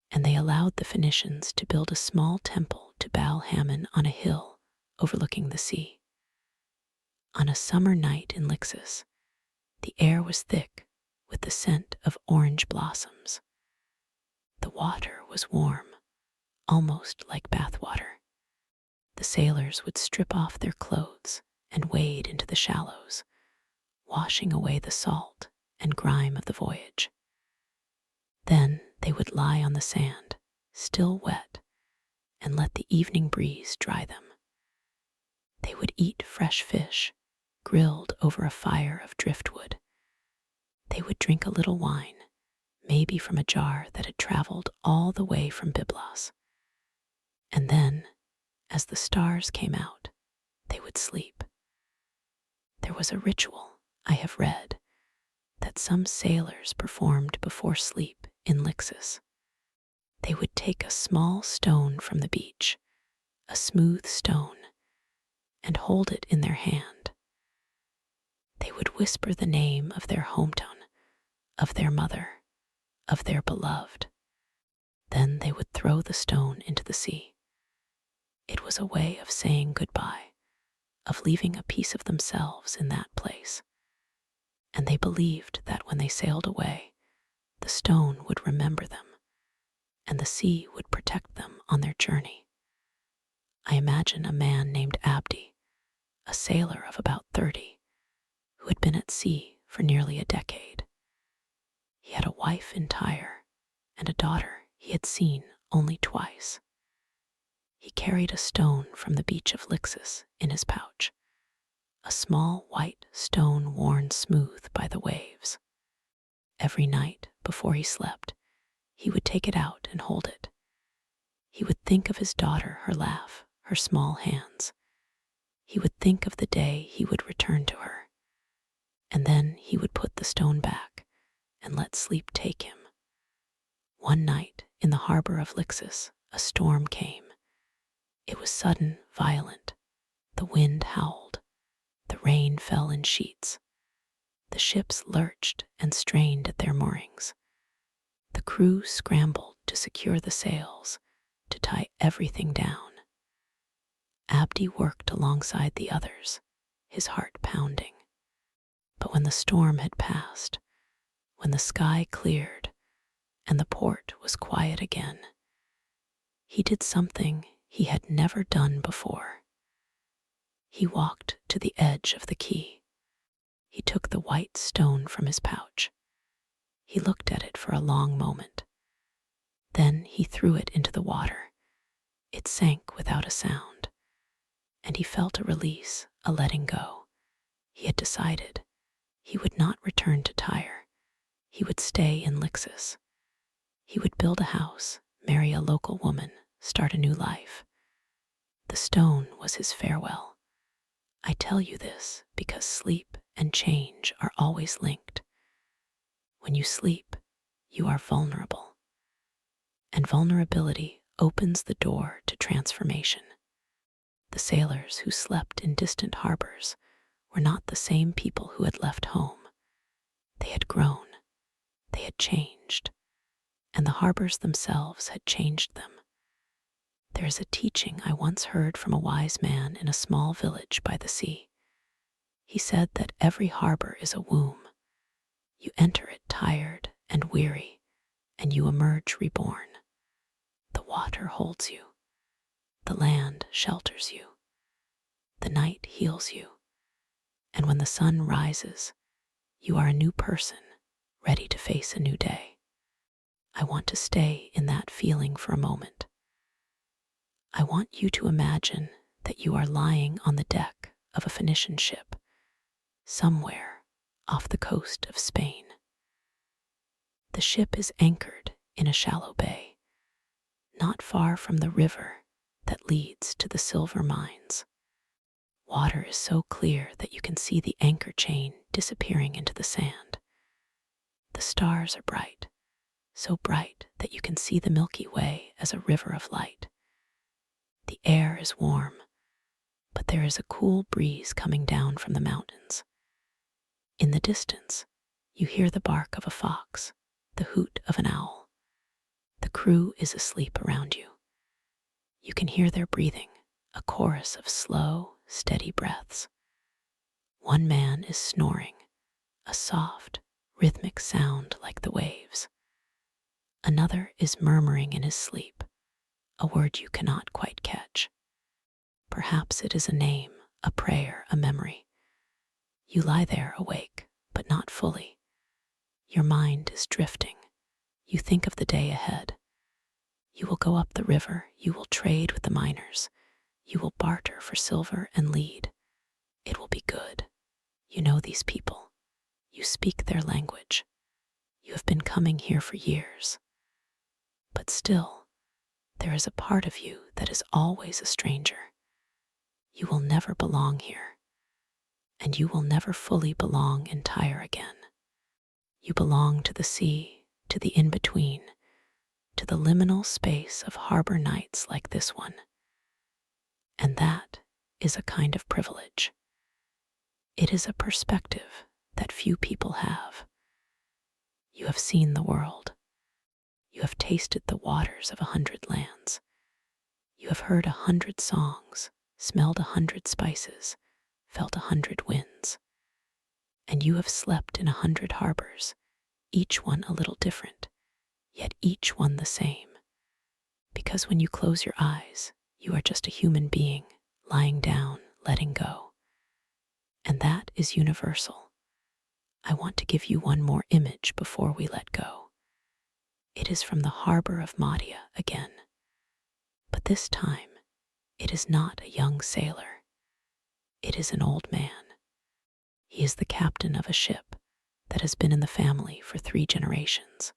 and they allowed the Phoenicians to build a small temple to Baal Hammon on a hill overlooking the sea. On a summer night in Lixus, the air was thick with the scent of orange blossoms. The water was warm, almost like bath water. The sailors would strip off their clothes and wade into the shallows, washing away the salt and grime of the voyage. Then they would lie on the sand, still wet, and let the evening breeze dry them. They would eat fresh fish, grilled over a fire of driftwood. They would drink a little wine, maybe from a jar that had traveled all the way from Byblos. And then, as the stars came out, they would sleep. There was a ritual, I have read, that some sailors performed before sleep in Lixus. They would take a small stone from the beach, a smooth stone, and hold it in their hand. They would whisper the name of their hometown, of their mother, of their beloved. Then they would throw the stone into the sea. It was a way of saying goodbye, of leaving a piece of themselves in that place. And they believed that when they sailed away, the stone would remember them, and the sea would protect them on their journey. I imagine a man named Abdi, a sailor of about 30, who had been at sea for nearly a decade. He had a wife in Tyre and a daughter he had seen only twice. He carried a stone from the beach of Lixus in his pouch, a small white stone worn smooth by the waves. Every night before he slept, he would take it out and hold it. He would think of his daughter, her laugh, her small hands. He would think of the day he would return to her. And then he would put the stone back and let sleep take him. One night in the harbor of Lixus, a storm came. It was sudden, violent. The wind howled. The rain fell in sheets. The ships lurched and strained at their moorings. The crew scrambled to secure the sails, to tie everything down. Abdi worked alongside the others, his heart pounding. But when the storm had passed, when the sky cleared and the port was quiet again, he did something he had never done before. He walked to the edge of the quay. He took the white stone from his pouch. He looked at it for a long moment. Then he threw it into the water. It sank without a sound, and he felt a release, a letting go. He had decided he would not return to Tyre. He would stay in Lixus. He would build a house, marry a local woman, start a new life. The stone was his farewell. I tell you this because sleep and change are always linked. When you sleep, you are vulnerable. And vulnerability opens the door to transformation. The sailors who slept in distant harbors were not the same people who had left home. They had grown, they had changed, and the harbors themselves had changed them. There is a teaching I once heard from a wise man in a small village by the sea. He said that every harbor is a womb. You enter it tired and weary, and you emerge reborn. The water holds you. The land shelters you. The night heals you. And when the sun rises, you are a new person, ready to face a new day. I want to stay in that feeling for a moment. I want you to imagine that you are lying on the deck of a Phoenician ship, somewhere off the coast of Spain. The ship is anchored in a shallow bay, not far from the river that leads to the silver mines. Water is so clear that you can see the anchor chain disappearing into the sand. The stars are bright, so bright that you can see the Milky Way as a river of light. The air is warm, but there is a cool breeze coming down from the mountains. In the distance, you hear the bark of a fox, the hoot of an owl. The crew is asleep around you. You can hear their breathing, a chorus of slow, steady breaths. One man is snoring, a soft, rhythmic sound like the waves. Another is murmuring in his sleep, a word you cannot quite catch. Perhaps it is a name, a prayer, a memory. You lie there awake, but not fully. Your mind is drifting. You think of the day ahead. You will go up the river. You will trade with the miners. You will barter for silver and lead. It will be good. You know these people. You speak their language. You have been coming here for years. But still, there is a part of you that is always a stranger. You will never belong here, and you will never fully belong in Tyre again. You belong to the sea, to the in-between, to the liminal space of harbor nights like this one. And that is a kind of privilege. It is a perspective that few people have. You have seen the world. You have tasted the waters of 100 lands. You have heard 100 songs, smelled 100 spices, felt 100 winds. And you have slept in 100 harbors, each one a little different, yet each one the same. Because when you close your eyes, you are just a human being, lying down, letting go. And that is universal. I want to give you one more image before we let go. It is from the harbor of Madia again, but this time it is not a young sailor. It is an old man. He is the captain of a ship that has been in the family for 3 generations.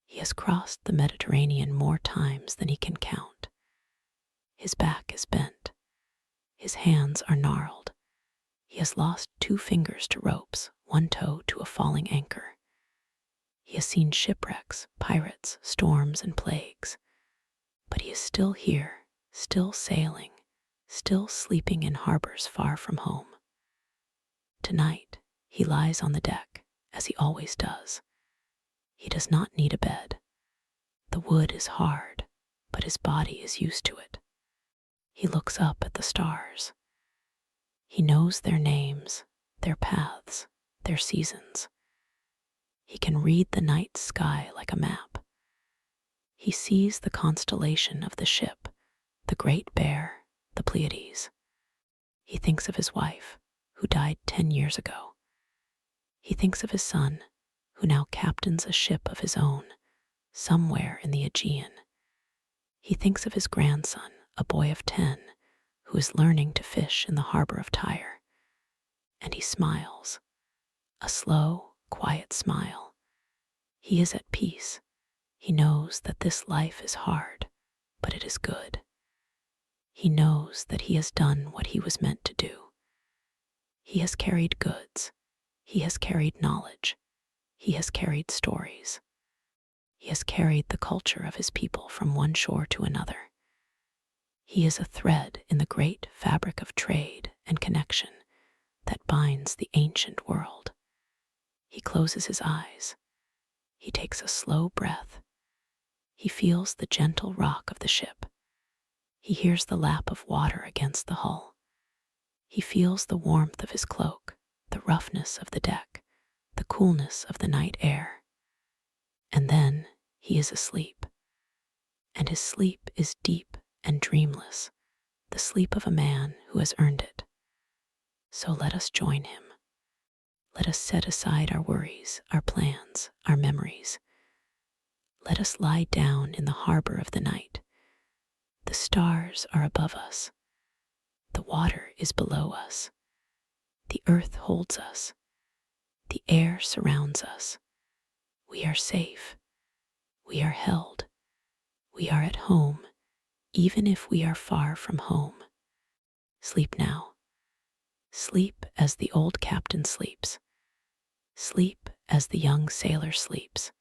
He has crossed the Mediterranean more times than he can count. His back is bent. His hands are gnarled. He has lost 2 fingers to ropes, 1 toe to a falling anchor. He has seen shipwrecks, pirates, storms, and plagues. But he is still here, still sailing, still sleeping in harbors far from home. Tonight, he lies on the deck, as he always does. He does not need a bed. The wood is hard, but his body is used to it. He looks up at the stars. He knows their names, their paths, their seasons. He can read the night sky like a map. He sees the constellation of the ship, the Great Bear, the Pleiades. He thinks of his wife, who died 10 years ago. He thinks of his son, who now captains a ship of his own, somewhere in the Aegean. He thinks of his grandson, a boy of 10, who is learning to fish in the harbor of Tyre. And he smiles, a slow, quiet smile. He is at peace. He knows that this life is hard, but it is good. He knows that he has done what he was meant to do. He has carried goods. He has carried knowledge. He has carried stories. He has carried the culture of his people from one shore to another. He is a thread in the great fabric of trade and connection that binds the ancient world. He closes his eyes. He takes a slow breath. He feels the gentle rock of the ship. He hears the lap of water against the hull. He feels the warmth of his cloak, the roughness of the deck, the coolness of the night air. And then he is asleep. And his sleep is deep and dreamless, the sleep of a man who has earned it. So let us join him. Let us set aside our worries, our plans, our memories. Let us lie down in the harbor of the night. The stars are above us. The water is below us. The earth holds us. The air surrounds us. We are safe. We are held. We are at home, even if we are far from home. Sleep now. Sleep as the old captain sleeps. Sleep as the young sailor sleeps.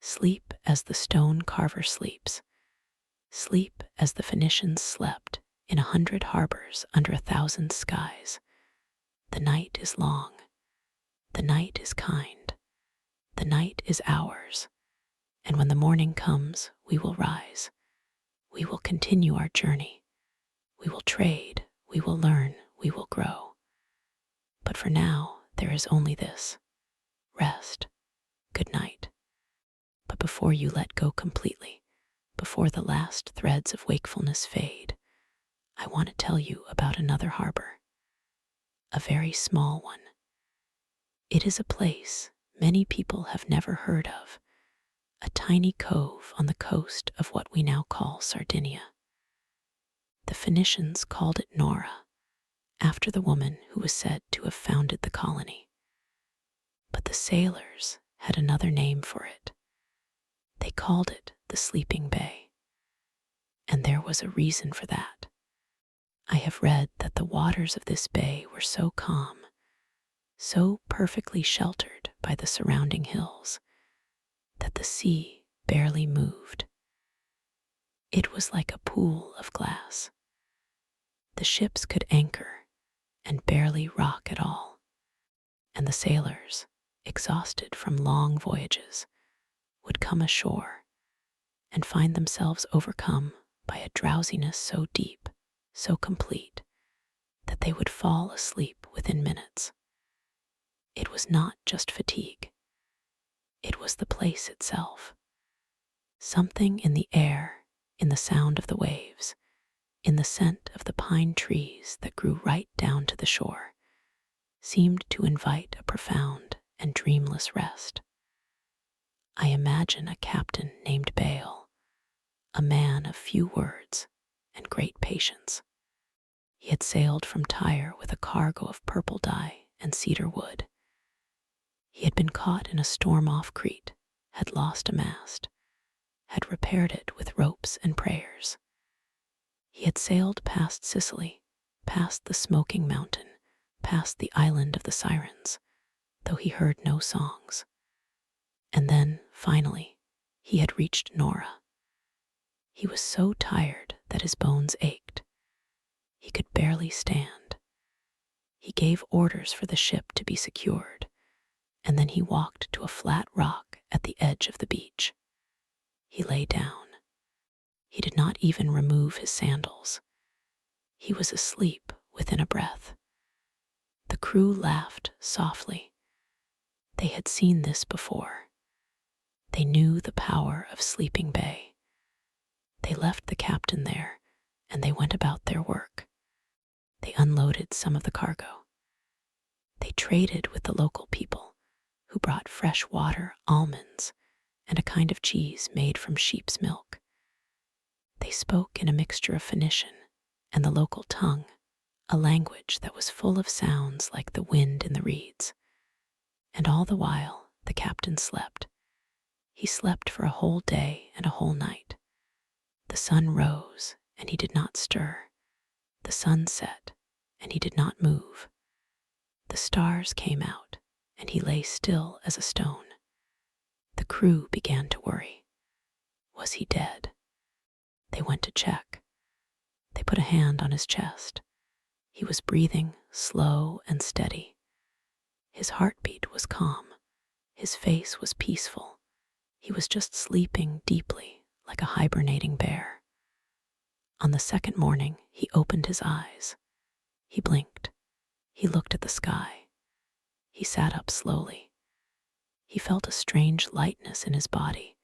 Sleep as the stone carver sleeps. Sleep as the Phoenicians slept in 100 harbors under 1,000 skies. The night is long. The night is kind. The night is ours. And when the morning comes, we will rise. We will continue our journey. We will trade. We will learn. We will grow. But for now, there is only this: rest. Good night. But before you let go completely, before the last threads of wakefulness fade, I want to tell you about another harbor, a very small one. It is a place many people have never heard of, a tiny cove on the coast of what we now call Sardinia. The Phoenicians called it Nora, after the woman who was said to have founded the colony. But the sailors had another name for it. They called it the Sleeping Bay. And there was a reason for that. I have read that the waters of this bay were so calm, so perfectly sheltered by the surrounding hills, that the sea barely moved. It was like a pool of glass. The ships could anchor and barely rock at all, and the sailors, exhausted from long voyages, would come ashore and find themselves overcome by a drowsiness so deep, so complete, that they would fall asleep within minutes. It was not just fatigue. It was the place itself. Something in the air, in the sound of the waves, in the scent of the pine trees that grew right down to the shore. seemed to invite a profound and dreamless rest. I imagine a captain named Baal, a man of few words and great patience. He had sailed from Tyre with a cargo of purple dye and cedar wood. He had been caught in a storm off Crete, had lost a mast, had repaired it with ropes and prayers. He had sailed past Sicily, past the smoking mountain, past the island of the sirens, though he heard no songs. And then, finally, he had reached Nora. He was so tired that his bones ached. He could barely stand. He gave orders for the ship to be secured, and then he walked to a flat rock at the edge of the beach. He lay down. He did not even remove his sandals. He was asleep within a breath. The crew laughed softly. They had seen this before. They knew the power of Sleeping Bay. They left the captain there, and they went about their work. They unloaded some of the cargo. They traded with the local people, who brought fresh water, almonds, and a kind of cheese made from sheep's milk. They spoke in a mixture of Phoenician and the local tongue, a language that was full of sounds like the wind in the reeds. And all the while, the captain slept. He slept for a whole day and a whole night. The sun rose, and he did not stir. The sun set, and he did not move. The stars came out, and he lay still as a stone. The crew began to worry. Was he dead? They went to check. They put a hand on his chest. He was breathing slow and steady. His heartbeat was calm. His face was peaceful. He was just sleeping deeply, like a hibernating bear. On the second morning, he opened his eyes. He blinked. He looked at the sky. He sat up slowly. He felt a strange lightness in his body,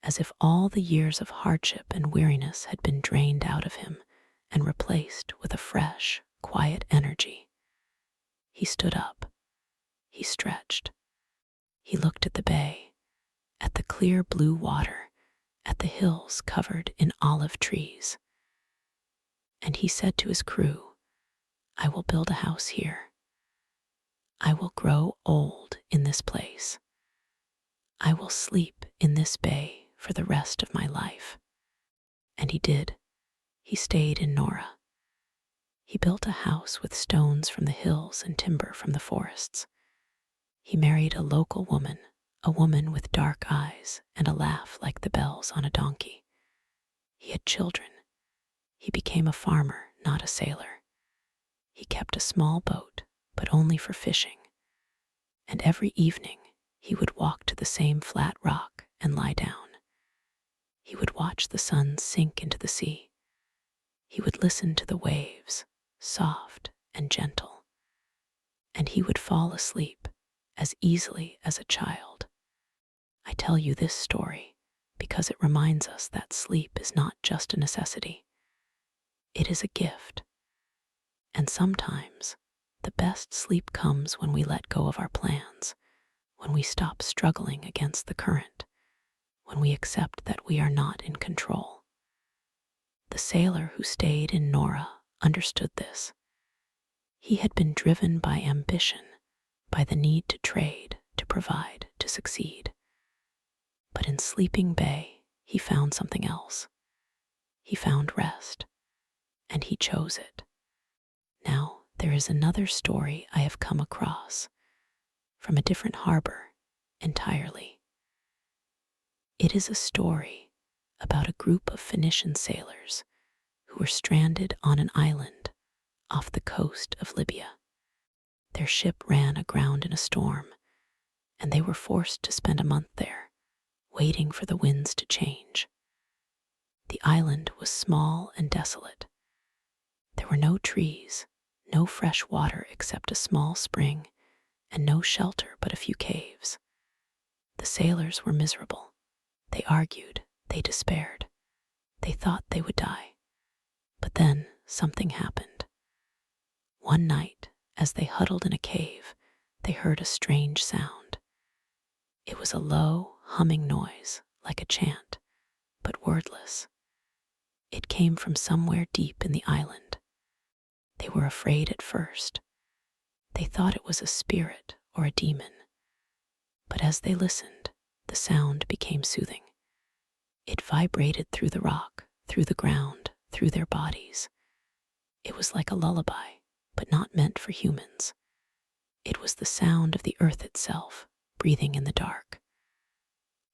as if all the years of hardship and weariness had been drained out of him and replaced with a fresh, quiet energy. He stood up. He stretched. He looked at the bay, at the clear blue water, at the hills covered in olive trees. And he said to his crew, "I will build a house here. I will grow old in this place. I will sleep in this bay for the rest of my life." And he did. He stayed in Nora. He built a house with stones from the hills and timber from the forests. He married a local woman, a woman with dark eyes and a laugh like the bells on a donkey. He had children. He became a farmer, not a sailor. He kept a small boat, but only for fishing. And every evening, he would walk to the same flat rock and lie down. He would watch the sun sink into the sea. He would listen to the waves, soft and gentle. And he would fall asleep as easily as a child. I tell you this story because it reminds us that sleep is not just a necessity. It is a gift. And sometimes, the best sleep comes when we let go of our plans, when we stop struggling against the current, when we accept that we are not in control. The sailor who stayed in Nora understood this. He had been driven by ambition, by the need to trade, to provide, to succeed. But in Sleeping Bay, he found something else. He found rest, and he chose it. Now, there is another story I have come across from a different harbor entirely. It is a story about a group of Phoenician sailors who were stranded on an island off the coast of Libya. Their ship ran aground in a storm, and they were forced to spend a month there, waiting for the winds to change. The island was small and desolate. There were no trees, no fresh water except a small spring, and no shelter but a few caves. The sailors were miserable. They argued, they despaired. They thought they would die. But then something happened. One night, as they huddled in a cave, they heard a strange sound. It was a low, humming noise, like a chant, but wordless. It came from somewhere deep in the island. They were afraid at first. They thought it was a spirit or a demon. But as they listened, the sound became soothing. It vibrated through the rock, through the ground, through their bodies. It was like a lullaby, but not meant for humans. It was the sound of the earth itself, breathing in the dark.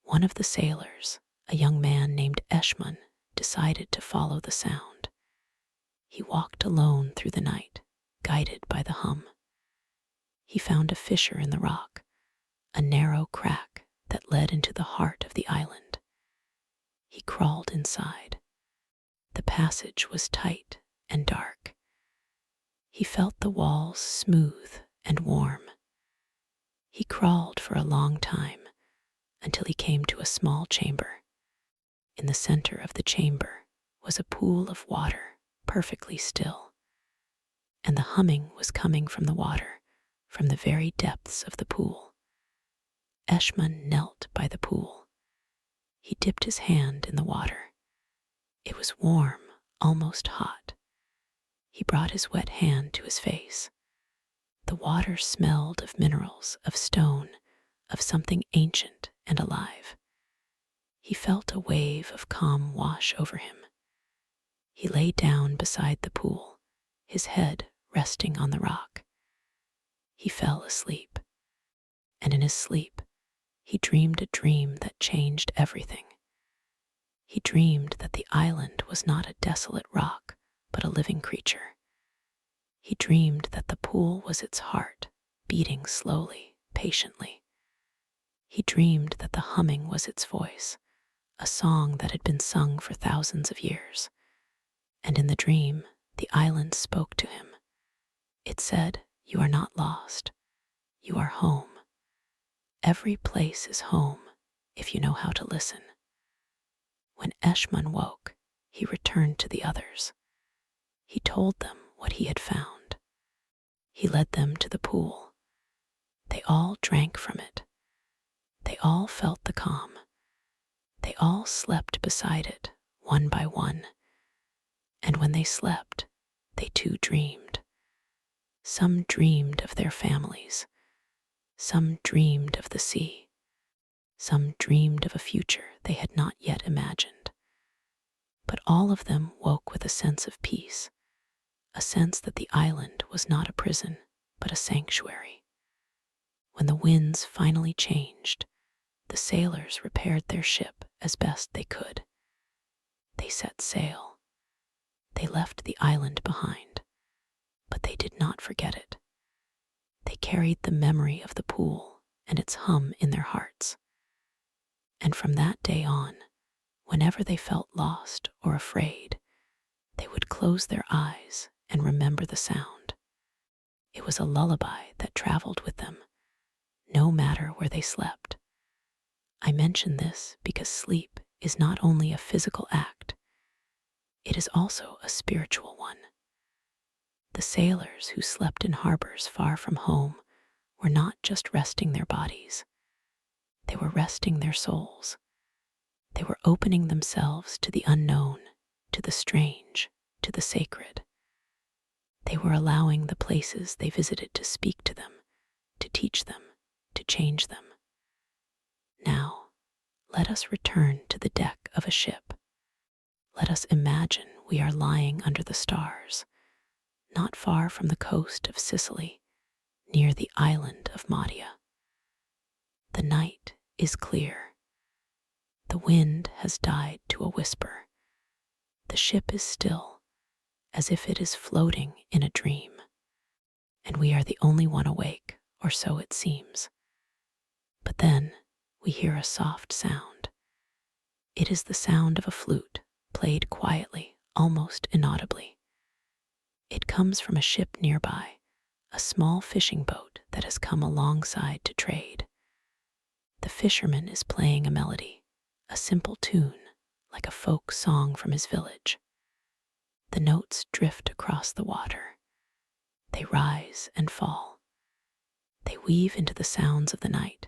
One of the sailors, a young man named Eshman, decided to follow the sound. He walked alone through the night, guided by the hum. He found a fissure in the rock, a narrow crack that led into the heart of the island. He crawled inside. The passage was tight and dark. He felt the walls smooth and warm. He crawled for a long time until he came to a small chamber. In the center of the chamber was a pool of water, perfectly still. And the humming was coming from the water, from the very depths of the pool. Eshman knelt by the pool. He dipped his hand in the water. It was warm, almost hot. He brought his wet hand to his face. The water smelled of minerals, of stone, of something ancient and alive. He felt a wave of calm wash over him. He lay down beside the pool, his head resting on the rock. He fell asleep, and in his sleep, he dreamed a dream that changed everything. He dreamed that the island was not a desolate rock, but a living creature. He dreamed that the pool was its heart, beating slowly, patiently. He dreamed that the humming was its voice, a song that had been sung for thousands of years. And in the dream, the island spoke to him. It said, "You are not lost. You are home. Every place is home if you know how to listen." When Eshman woke, he returned to the others. He told them what he had found. He led them to the pool. They all drank from it. They all felt the calm. They all slept beside it, one by one. And when they slept, they too dreamed. Some dreamed of their families. Some dreamed of the sea. Some dreamed of a future they had not yet imagined. But all of them woke with a sense of peace, a sense that the island was not a prison, but a sanctuary. When the winds finally changed, the sailors repaired their ship as best they could. They set sail. They left the island behind, but they did not forget it. They carried the memory of the pool and its hum in their hearts. And from that day on, whenever they felt lost or afraid, they would close their eyes and remember the sound. It was a lullaby that traveled with them, no matter where they slept. I mention this because sleep is not only a physical act, it is also a spiritual one. The sailors who slept in harbors far from home were not just resting their bodies, they were resting their souls. They were opening themselves to the unknown, to the strange, to the sacred. They were allowing the places they visited to speak to them, to teach them, to change them. Now, let us return to the deck of a ship. Let us imagine we are lying under the stars, not far from the coast of Sicily, near the island of Madia. The night is clear. The wind has died to a whisper. The ship is still, as if it is floating in a dream. And we are the only one awake, or so it seems. But then we hear a soft sound. It is the sound of a flute, played quietly, almost inaudibly. It comes from a ship nearby, a small fishing boat that has come alongside to trade. The fisherman is playing a melody, a simple tune, like a folk song from his village. The notes drift across the water. They rise and fall. They weave into the sounds of the night,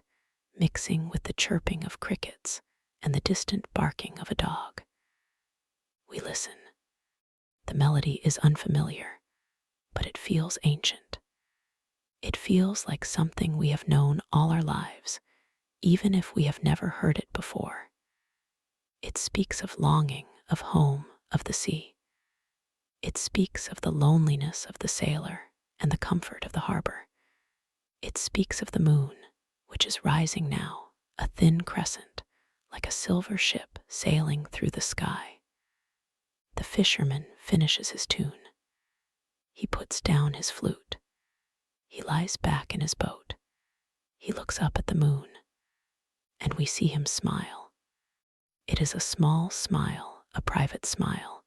mixing with the chirping of crickets and the distant barking of a dog. We listen. The melody is unfamiliar, but it feels ancient. It feels like something we have known all our lives, even if we have never heard it before. It speaks of longing, of home, of the sea. It speaks of the loneliness of the sailor and the comfort of the harbor. It speaks of the moon, which is rising now, a thin crescent, like a silver ship sailing through the sky. The fisherman finishes his tune. He puts down his flute. He lies back in his boat. He looks up at the moon, and we see him smile. It is a small smile, a private smile.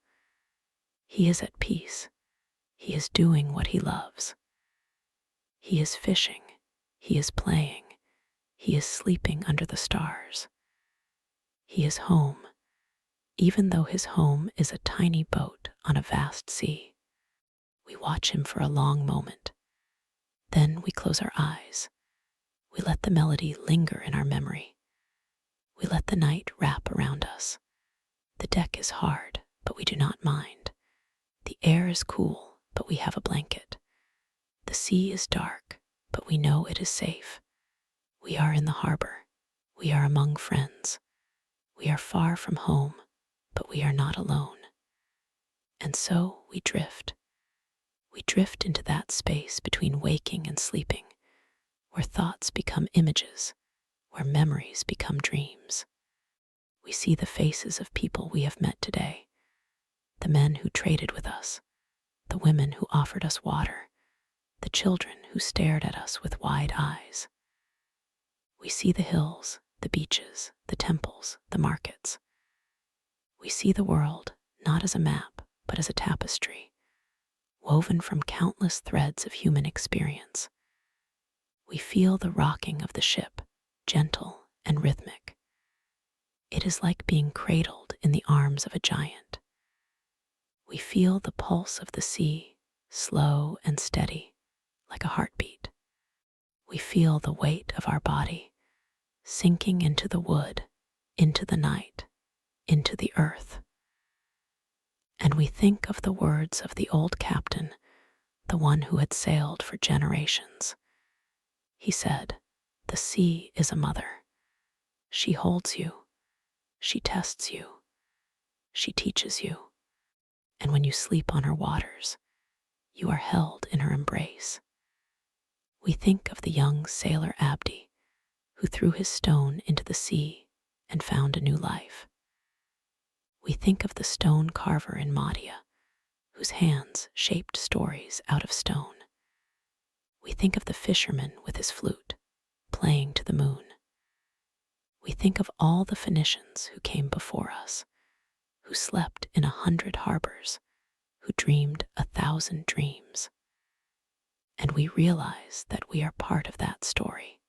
He is at peace. He is doing what he loves. He is fishing. He is playing. He is sleeping under the stars. He is home, even though his home is a tiny boat on a vast sea. We watch him for a long moment. Then we close our eyes. We let the melody linger in our memory. We let the night wrap around us. The deck is hard, but we do not mind. The air is cool, but we have a blanket. The sea is dark, but we know it is safe. We are in the harbor. We are among friends. We are far from home, but we are not alone. And so we drift. We drift into that space between waking and sleeping, where thoughts become images, where memories become dreams. We see the faces of people we have met today, the men who traded with us, the women who offered us water, the children who stared at us with wide eyes. We see the hills, the beaches, the temples, the markets. We see the world not as a map, but as a tapestry, woven from countless threads of human experience. We feel the rocking of the ship, gentle and rhythmic. It is like being cradled in the arms of a giant. We feel the pulse of the sea, slow and steady, like a heartbeat. We feel the weight of our body, sinking into the wood, into the night, into the earth. And we think of the words of the old captain, the one who had sailed for generations. He said, "The sea is a mother. She holds you. She tests you. She teaches you. And when you sleep on her waters, you are held in her embrace." We think of the young sailor Abdi, who threw his stone into the sea and found a new life. We think of the stone carver in Mahdia, whose hands shaped stories out of stone. We think of the fisherman with his flute, playing to the moon. We think of all the Phoenicians who came before us, who slept in 100 harbors, who dreamed 1,000 dreams. And we realize that we are part of that story.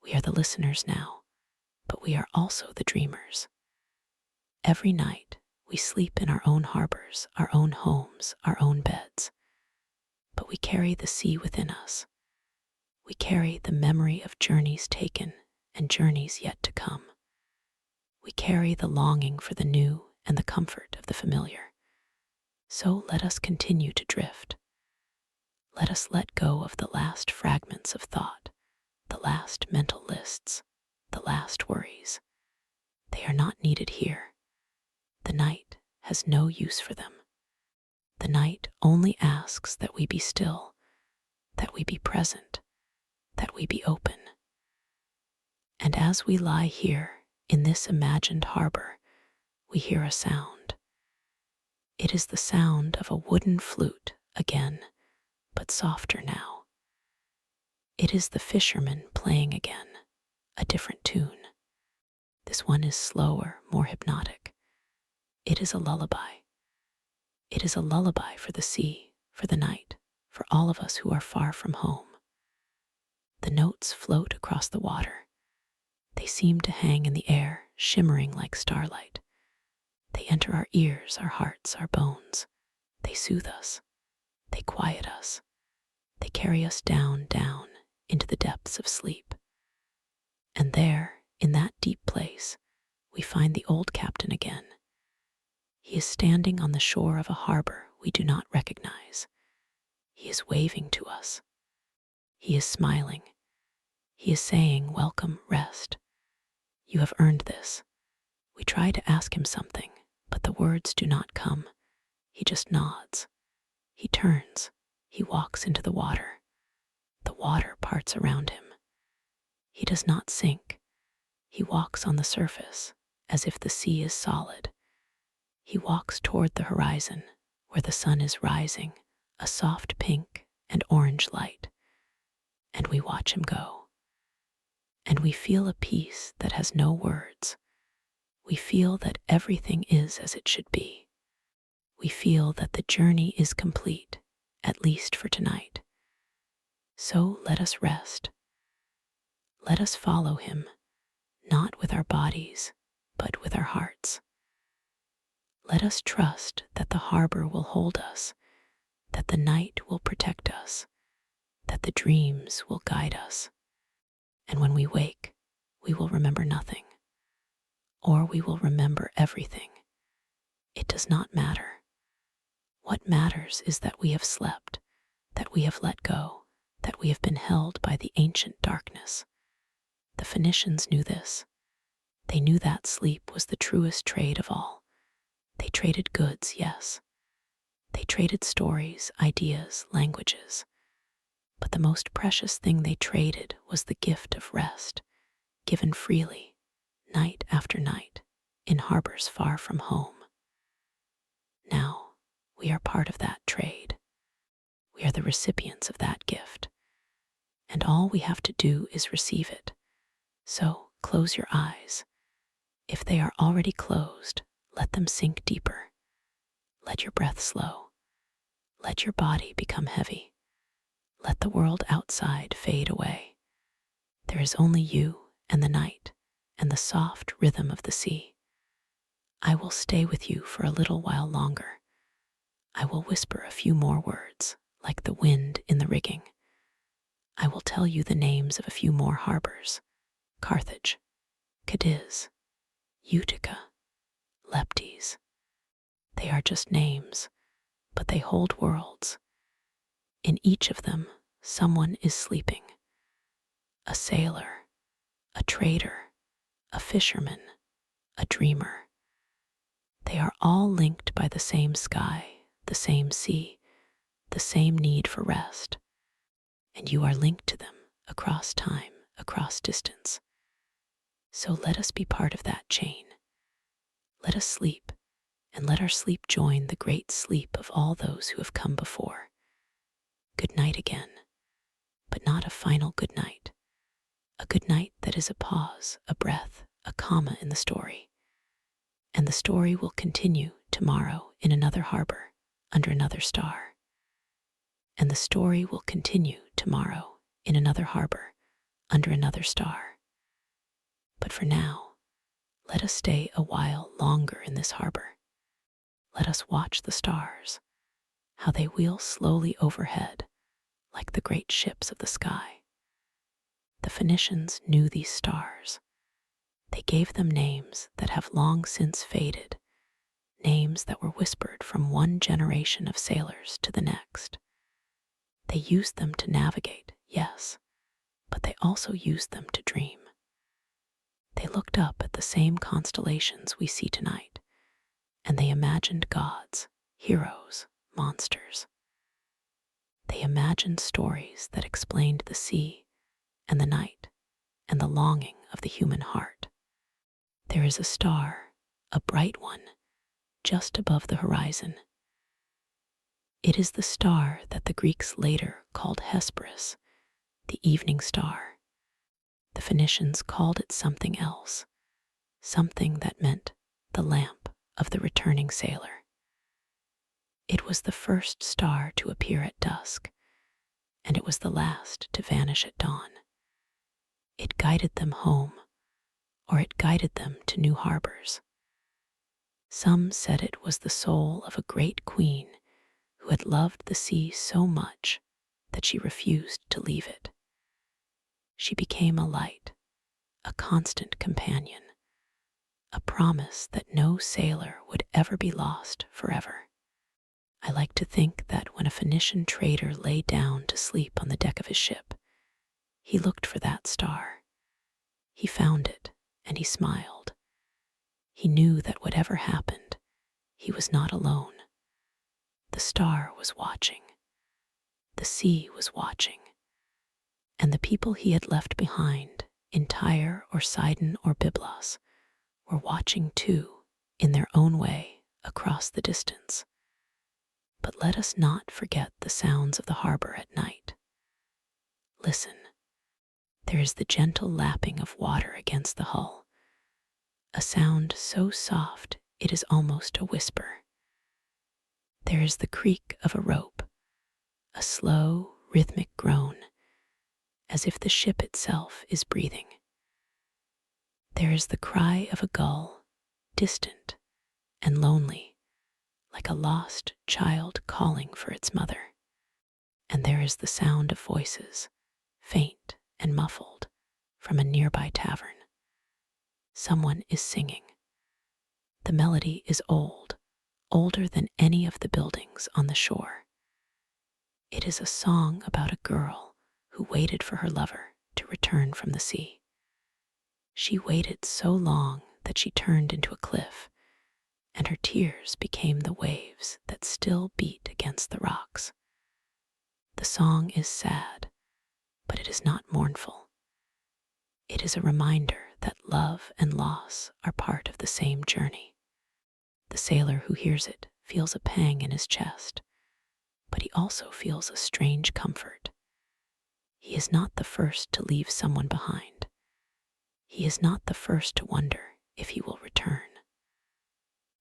We are the listeners now, but we are also the dreamers. Every night, we sleep in our own harbors, our own homes, our own beds. But we carry the sea within us. We carry the memory of journeys taken and journeys yet to come. We carry the longing for the new and the comfort of the familiar. So let us continue to drift. Let us let go of the last fragments of thought, the last mental lists, the last worries. They are not needed here. The night has no use for them. The night only asks that we be still, that we be present, that we be open. And as we lie here in this imagined harbor, we hear a sound. It is the sound of a wooden flute again, but softer now. It is the fisherman playing again, a different tune. This one is slower, more hypnotic. It is a lullaby. It is a lullaby for the sea, for the night, for all of us who are far from home. The notes float across the water. They seem to hang in the air, shimmering like starlight. They enter our ears, our hearts, our bones. They soothe us. They quiet us. They carry us down, down into the depths of sleep. And there, in that deep place, we find the old captain again. He is standing on the shore of a harbor we do not recognize. He is waving to us. He is smiling. He is saying, "Welcome, rest. You have earned this." We try to ask him something, but the words do not come. He just nods. He turns. He walks into the water. The water parts around him. He does not sink. He walks on the surface, as if the sea is solid. He walks toward the horizon, where the sun is rising, a soft pink and orange light. And we watch him go. And we feel a peace that has no words. We feel that everything is as it should be. We feel that the journey is complete, at least for tonight. So let us rest. Let us follow him, not with our bodies, but with our hearts. Let us trust that the harbor will hold us, that the night will protect us, that the dreams will guide us. And when we wake, we will remember nothing, or we will remember everything. It does not matter. What matters is that we have slept, that we have let go, that we have been held by the ancient darkness. The Phoenicians knew this. They knew that sleep was the truest trade of all. They traded goods, yes. They traded stories, ideas, languages. But the most precious thing they traded was the gift of rest, given freely, night after night, in harbors far from home. Now, we are part of that trade. We are the recipients of that gift. And all we have to do is receive it. So, close your eyes. If they are already closed, let them sink deeper. Let your breath slow. Let your body become heavy. Let the world outside fade away. There is only you and the night and the soft rhythm of the sea. I will stay with you for a little while longer. I will whisper a few more words, like the wind in the rigging. I will tell you the names of a few more harbors: Carthage, Cadiz, Utica, Leptis. They are just names, but they hold worlds. In each of them, someone is sleeping. A sailor, a trader, a fisherman, a dreamer. They are all linked by the same sky, the same sea, the same need for rest. And you are linked to them across time, across distance. So let us be part of that chain. Let us sleep, and let our sleep join the great sleep of all those who have come before. Good night again, but not a final good night. A good night that is a pause, a breath, a comma in the story. And the story will continue tomorrow in another harbor, under another star. And the story will continue tomorrow in another harbor, under another star. But for now, let us stay a while longer in this harbor. Let us watch the stars, how they wheel slowly overhead, like the great ships of the sky. The Phoenicians knew these stars. They gave them names that have long since faded, names that were whispered from one generation of sailors to the next. They used them to navigate, yes, but they also used them to dream. They looked up at the same constellations we see tonight, and they imagined gods, heroes, monsters. They imagined stories that explained the sea and the night and the longing of the human heart. There is a star, a bright one, just above the horizon. It is the star that the Greeks later called Hesperus, the evening star. The Phoenicians called it something else, something that meant the lamp of the returning sailor. It was the first star to appear at dusk, and it was the last to vanish at dawn. It guided them home, or it guided them to new harbors. Some said it was the soul of a great queen who had loved the sea so much that she refused to leave it. She became a light, a constant companion, a promise that no sailor would ever be lost forever. I like to think that when a Phoenician trader lay down to sleep on the deck of his ship, he looked for that star. He found it, and he smiled. He knew that whatever happened, he was not alone. The star was watching. The sea was watching. And the people he had left behind, in Tyre or Sidon or Byblos, were watching too, in their own way, across the distance. But let us not forget the sounds of the harbor at night. Listen. There is the gentle lapping of water against the hull, a sound so soft it is almost a whisper. There is the creak of a rope, a slow, rhythmic groan, as if the ship itself is breathing. There is the cry of a gull, distant and lonely, like a lost child calling for its mother. And there is the sound of voices, faint and muffled, from a nearby tavern. Someone is singing. The melody is old, older than any of the buildings on the shore. It is a song about a girl who waited for her lover to return from the sea. She waited so long that she turned into a cliff, and her tears became the waves that still beat against the rocks. The song is sad, but it is not mournful. It is a reminder that love and loss are part of the same journey. The sailor who hears it feels a pang in his chest, but he also feels a strange comfort. He is not the first to leave someone behind. He is not the first to wonder if he will return.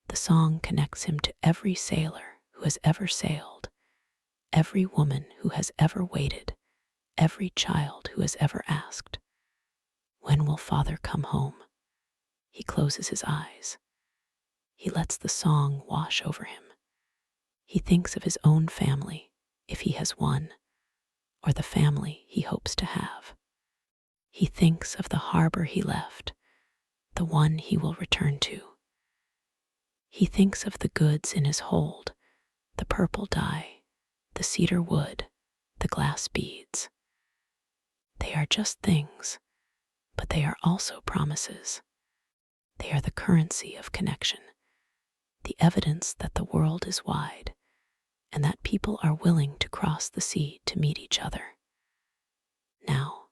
The song connects him to every sailor who has ever sailed, every woman who has ever waited, every child who has ever asked, "When will father come home?" He closes his eyes. He lets the song wash over him. He thinks of his own family, if he has one, or the family he hopes to have. He thinks of the harbor he left, the one he will return to. He thinks of the goods in his hold, the purple dye, the cedar wood, the glass beads. They are just things, but they are also promises. They are the currency of connection, the evidence that the world is wide and that people are willing to cross the sea to meet each other. Now,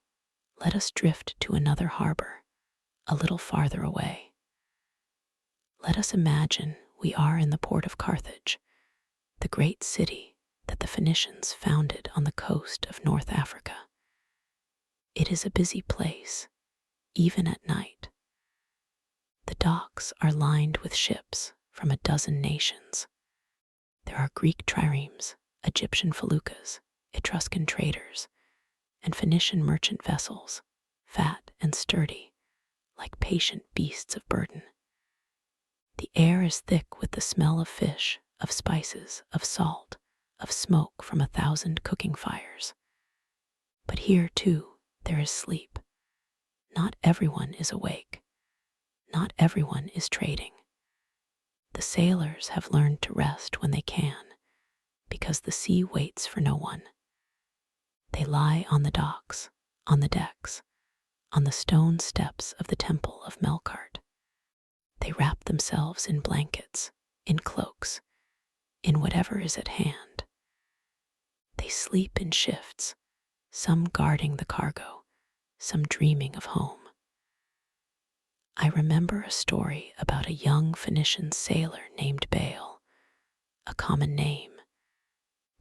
let us drift to another harbor, a little farther away. Let us imagine we are in the port of Carthage, the great city that the Phoenicians founded on the coast of North Africa. It is a busy place, even at night. The docks are lined with ships from a dozen nations. There are Greek triremes, Egyptian feluccas, Etruscan traders, and Phoenician merchant vessels, fat and sturdy, like patient beasts of burden. The air is thick with the smell of fish, of spices, of salt, of smoke from 1,000 cooking fires. But here, too, there is sleep. Not everyone is awake. Not everyone is trading. The sailors have learned to rest when they can, because the sea waits for no one. They lie on the docks, on the decks, on the stone steps of the temple of Melkart. They wrap themselves in blankets, in cloaks, in whatever is at hand. They sleep in shifts, some guarding the cargo, some dreaming of home. I remember a story about a young Phoenician sailor named Baal, a common name,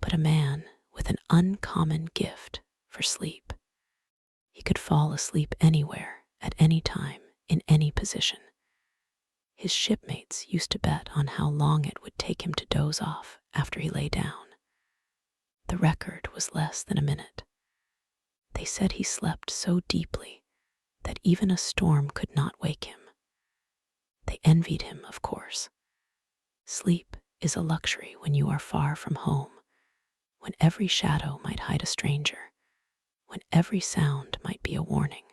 but a man with an uncommon gift for sleep. He could fall asleep anywhere, at any time, in any position. His shipmates used to bet on how long it would take him to doze off after he lay down. The record was less than a minute. They said he slept so deeply that even a storm could not wake him. They envied him, of course. Sleep is a luxury when you are far from home, when every shadow might hide a stranger, when every sound might be a warning.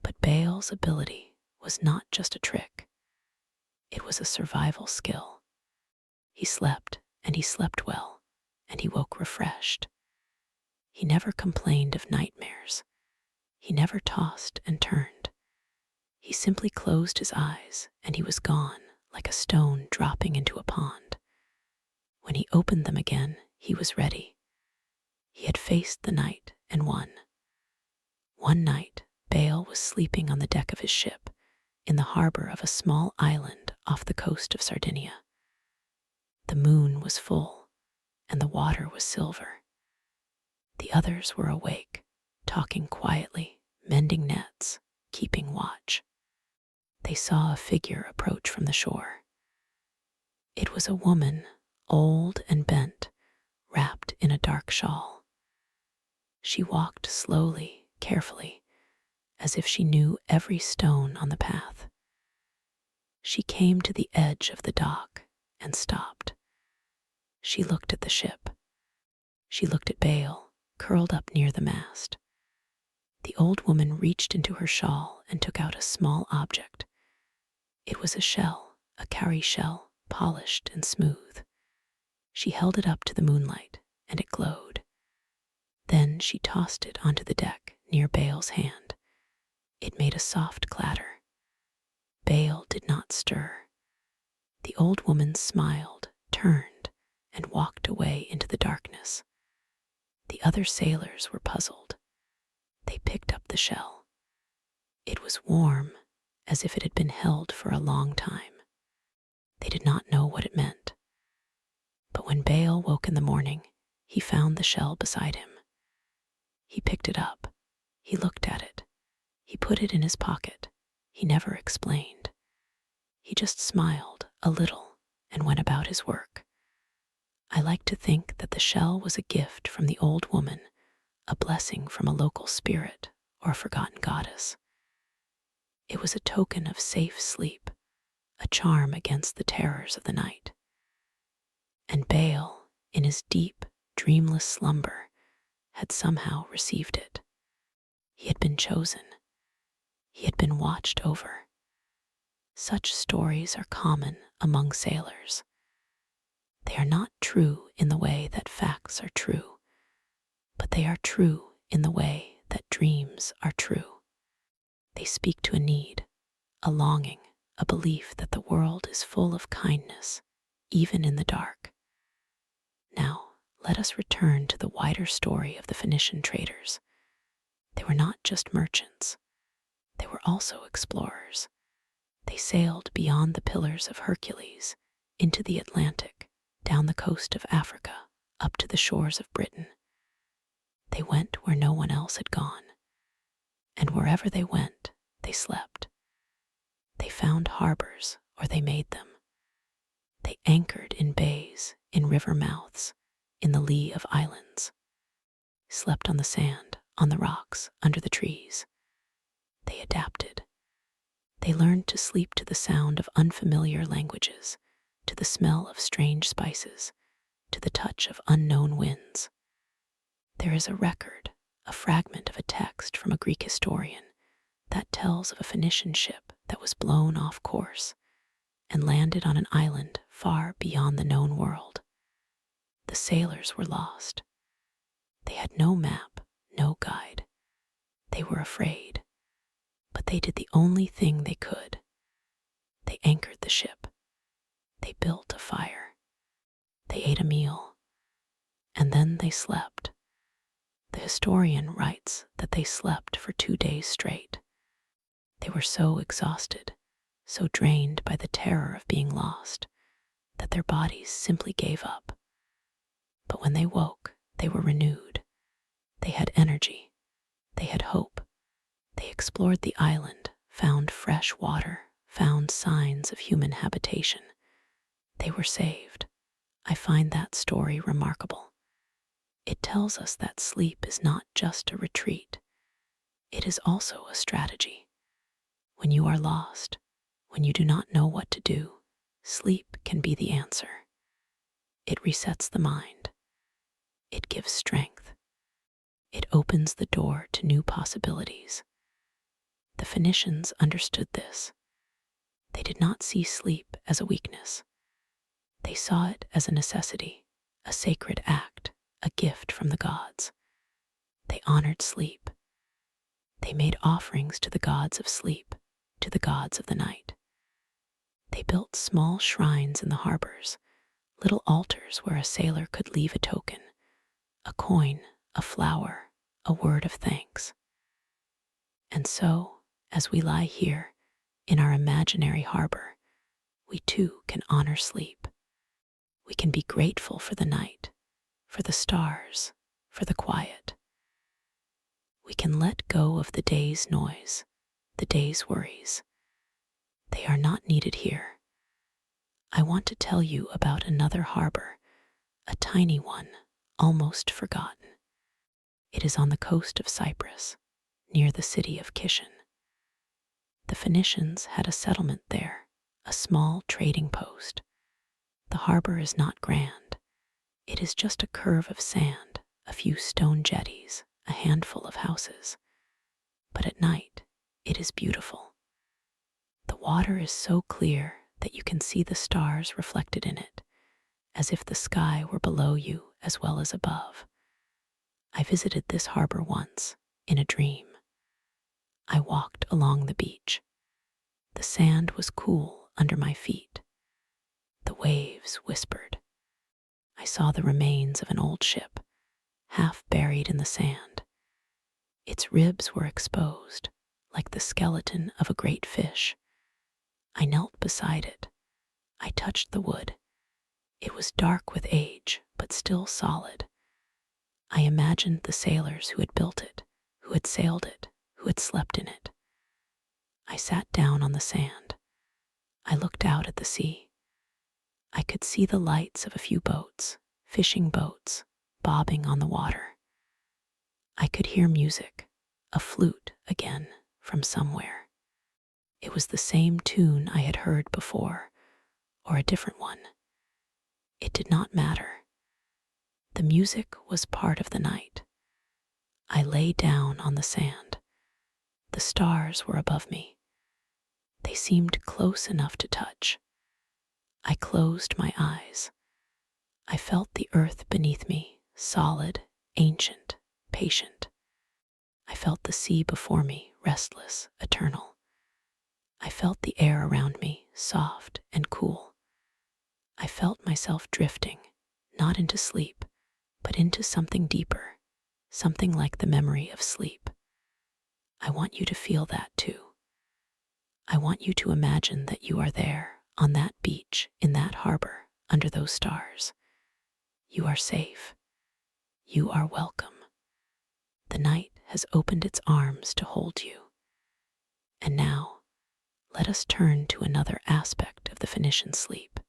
But Baal's ability was not just a trick, it was a survival skill. He slept, and he slept well, and he woke refreshed. He never complained of nightmares. He never tossed and turned. He simply closed his eyes, and he was gone, like a stone dropping into a pond. When he opened them again, he was ready. He had faced the night and won. One night, Baal was sleeping on the deck of his ship, in the harbor of a small island off the coast of Sardinia. The moon was full, and the water was silver. The others were awake, talking quietly, mending nets, keeping watch. They saw a figure approach from the shore. It was a woman, old and bent, wrapped in a dark shawl. She walked slowly, carefully, as if she knew every stone on the path. She came to the edge of the dock and stopped. She looked at the ship. She looked at Baal, curled up near the mast. The old woman reached into her shawl and took out a small object. It was a shell, a cowrie shell, polished and smooth. She held it up to the moonlight, and it glowed. Then she tossed it onto the deck near Baal's hand. It made a soft clatter. Baal did not stir. The old woman smiled, turned, and walked away into the darkness. The other sailors were puzzled. They picked up the shell. It was warm, as if it had been held for a long time. They did not know what it meant. But when Baal woke in the morning, he found the shell beside him. He picked it up. He looked at it. He put it in his pocket. He never explained. He just smiled a little and went about his work. I like to think that the shell was a gift from the old woman, a blessing from a local spirit or a forgotten goddess. It was a token of safe sleep, a charm against the terrors of the night. And Baal, in his deep, dreamless slumber, had somehow received it. He had been chosen. He had been watched over. Such stories are common among sailors. They are not true in the way that facts are true, but they are true in the way that dreams are true. They speak to a need, a longing, a belief that the world is full of kindness, even in the dark. Now, let us return to the wider story of the Phoenician traders. They were not just merchants. They were also explorers. They sailed beyond the Pillars of Hercules, into the Atlantic, down the coast of Africa, up to the shores of Britain. They went where no one else had gone. And wherever they went, they slept. They found harbors, or they made them. They anchored in bays, in river mouths, in the lee of islands. Slept on the sand, on the rocks, under the trees. They adapted. They learned to sleep to the sound of unfamiliar languages, to the smell of strange spices, to the touch of unknown winds. There is a record, a fragment of a text from a Greek historian that tells of a Phoenician ship that was blown off course and landed on an island far beyond the known world. The sailors were lost. They had no map, no guide. They were afraid, but they did the only thing they could. They anchored the ship. They built a fire. They ate a meal. And then they slept. The historian writes that they slept for 2 days straight. They were so exhausted, so drained by the terror of being lost, that their bodies simply gave up. But when they woke, they were renewed. They had energy. They had hope. They explored the island, found fresh water, found signs of human habitation. They were saved. I find that story remarkable. It tells us that sleep is not just a retreat. It is also a strategy. When you are lost, when you do not know what to do, sleep can be the answer. It resets the mind. It gives strength. It opens the door to new possibilities. The Phoenicians understood this. They did not see sleep as a weakness. They saw it as a necessity, a sacred act, a gift from the gods. They honored sleep. They made offerings to the gods of sleep, to the gods of the night. They built small shrines in the harbors, little altars where a sailor could leave a token, a coin, a flower, a word of thanks. And so, as we lie here, in our imaginary harbor, we too can honor sleep. We can be grateful for the night, for the stars, for the quiet. We can let go of the day's noise, the day's worries. They are not needed here. I want to tell you about another harbor, a tiny one, almost forgotten. It is on the coast of Cyprus, near the city of Kishan. The Phoenicians had a settlement there, a small trading post. The harbor is not grand. It is just a curve of sand, a few stone jetties, a handful of houses. But at night, it is beautiful. The water is so clear that you can see the stars reflected in it, as if the sky were below you as well as above. I visited this harbor once, in a dream. I walked along the beach. The sand was cool under my feet. The waves whispered. I saw the remains of an old ship, half buried in the sand. Its ribs were exposed, like the skeleton of a great fish. I knelt beside it. I touched the wood. It was dark with age, but still solid. I imagined the sailors who had built it, who had sailed it, who had slept in it. I sat down on the sand. I looked out at the sea. I could see the lights of a few boats, fishing boats, bobbing on the water. I could hear music, a flute again, from somewhere. It was the same tune I had heard before, or a different one. It did not matter. The music was part of the night. I lay down on the sand. The stars were above me. They seemed close enough to touch. I closed my eyes. I felt the earth beneath me, solid, ancient, patient. I felt the sea before me, restless, eternal. I felt the air around me, soft and cool. I felt myself drifting, not into sleep, but into something deeper, something like the memory of sleep. I want you to feel that too. I want you to imagine that you are there, on that beach, in that harbor, under those stars. You are safe. You are welcome. The night has opened its arms to hold you. And now, let us turn to another aspect of the Phoenician sleep.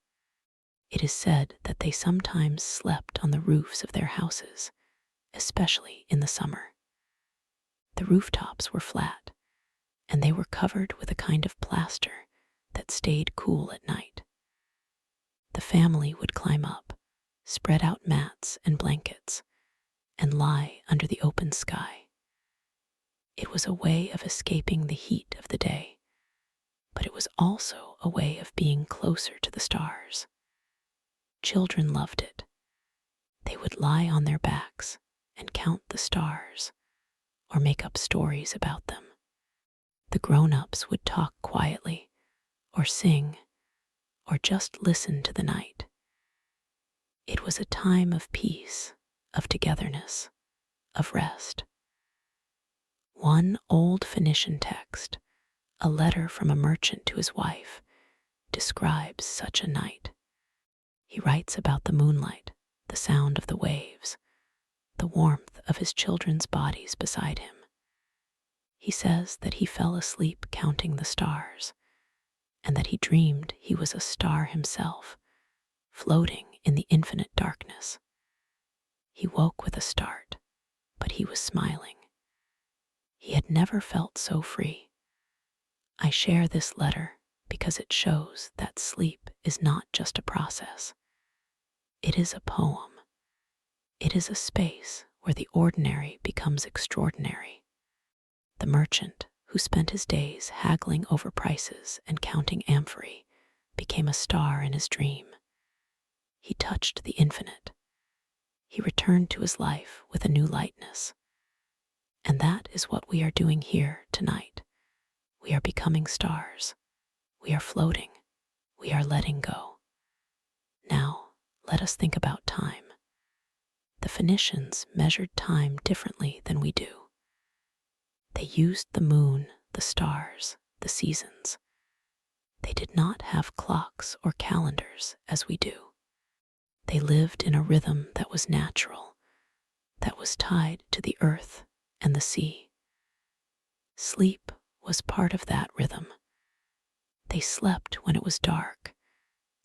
It is said that they sometimes slept on the roofs of their houses, especially in the summer. The rooftops were flat, and they were covered with a kind of plaster that stayed cool at night. The family would climb up, spread out mats and blankets, and lie under the open sky. It was a way of escaping the heat of the day, but it was also a way of being closer to the stars. Children loved it. They would lie on their backs and count the stars, or make up stories about them. The grown-ups would talk quietly, or sing, or just listen to the night. It was a time of peace, of togetherness, of rest. One old Phoenician text, a letter from a merchant to his wife, describes such a night. He writes about the moonlight, the sound of the waves, the warmth of his children's bodies beside him. He says that he fell asleep counting the stars, and that he dreamed he was a star himself, floating in the infinite darkness. He woke with a start, but he was smiling. He had never felt so free. I share this letter because it shows that sleep is not just a process. It is a poem. It is a space where the ordinary becomes extraordinary. The merchant, who spent his days haggling over prices and counting amphorae, became a star in his dream. He touched the infinite. He returned to his life with a new lightness. And that is what we are doing here tonight. We are becoming stars. We are floating. We are letting go. Now, let us think about time. The Phoenicians measured time differently than we do. They used the moon, the stars, the seasons. They did not have clocks or calendars as we do. They lived in a rhythm that was natural, that was tied to the earth and the sea. Sleep was part of that rhythm. They slept when it was dark,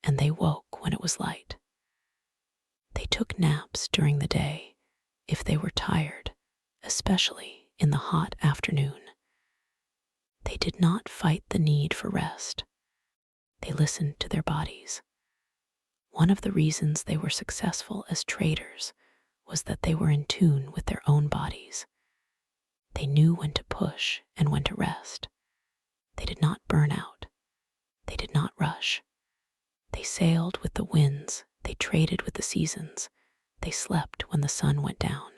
and they woke when it was light. They took naps during the day if they were tired, especially in the hot afternoon. They did not fight the need for rest. They listened to their bodies. One of the reasons they were successful as traders was that they were in tune with their own bodies. They knew when to push and when to rest. They did not burn out. They did not rush. They sailed with the winds. They traded with the seasons. They slept when the sun went down.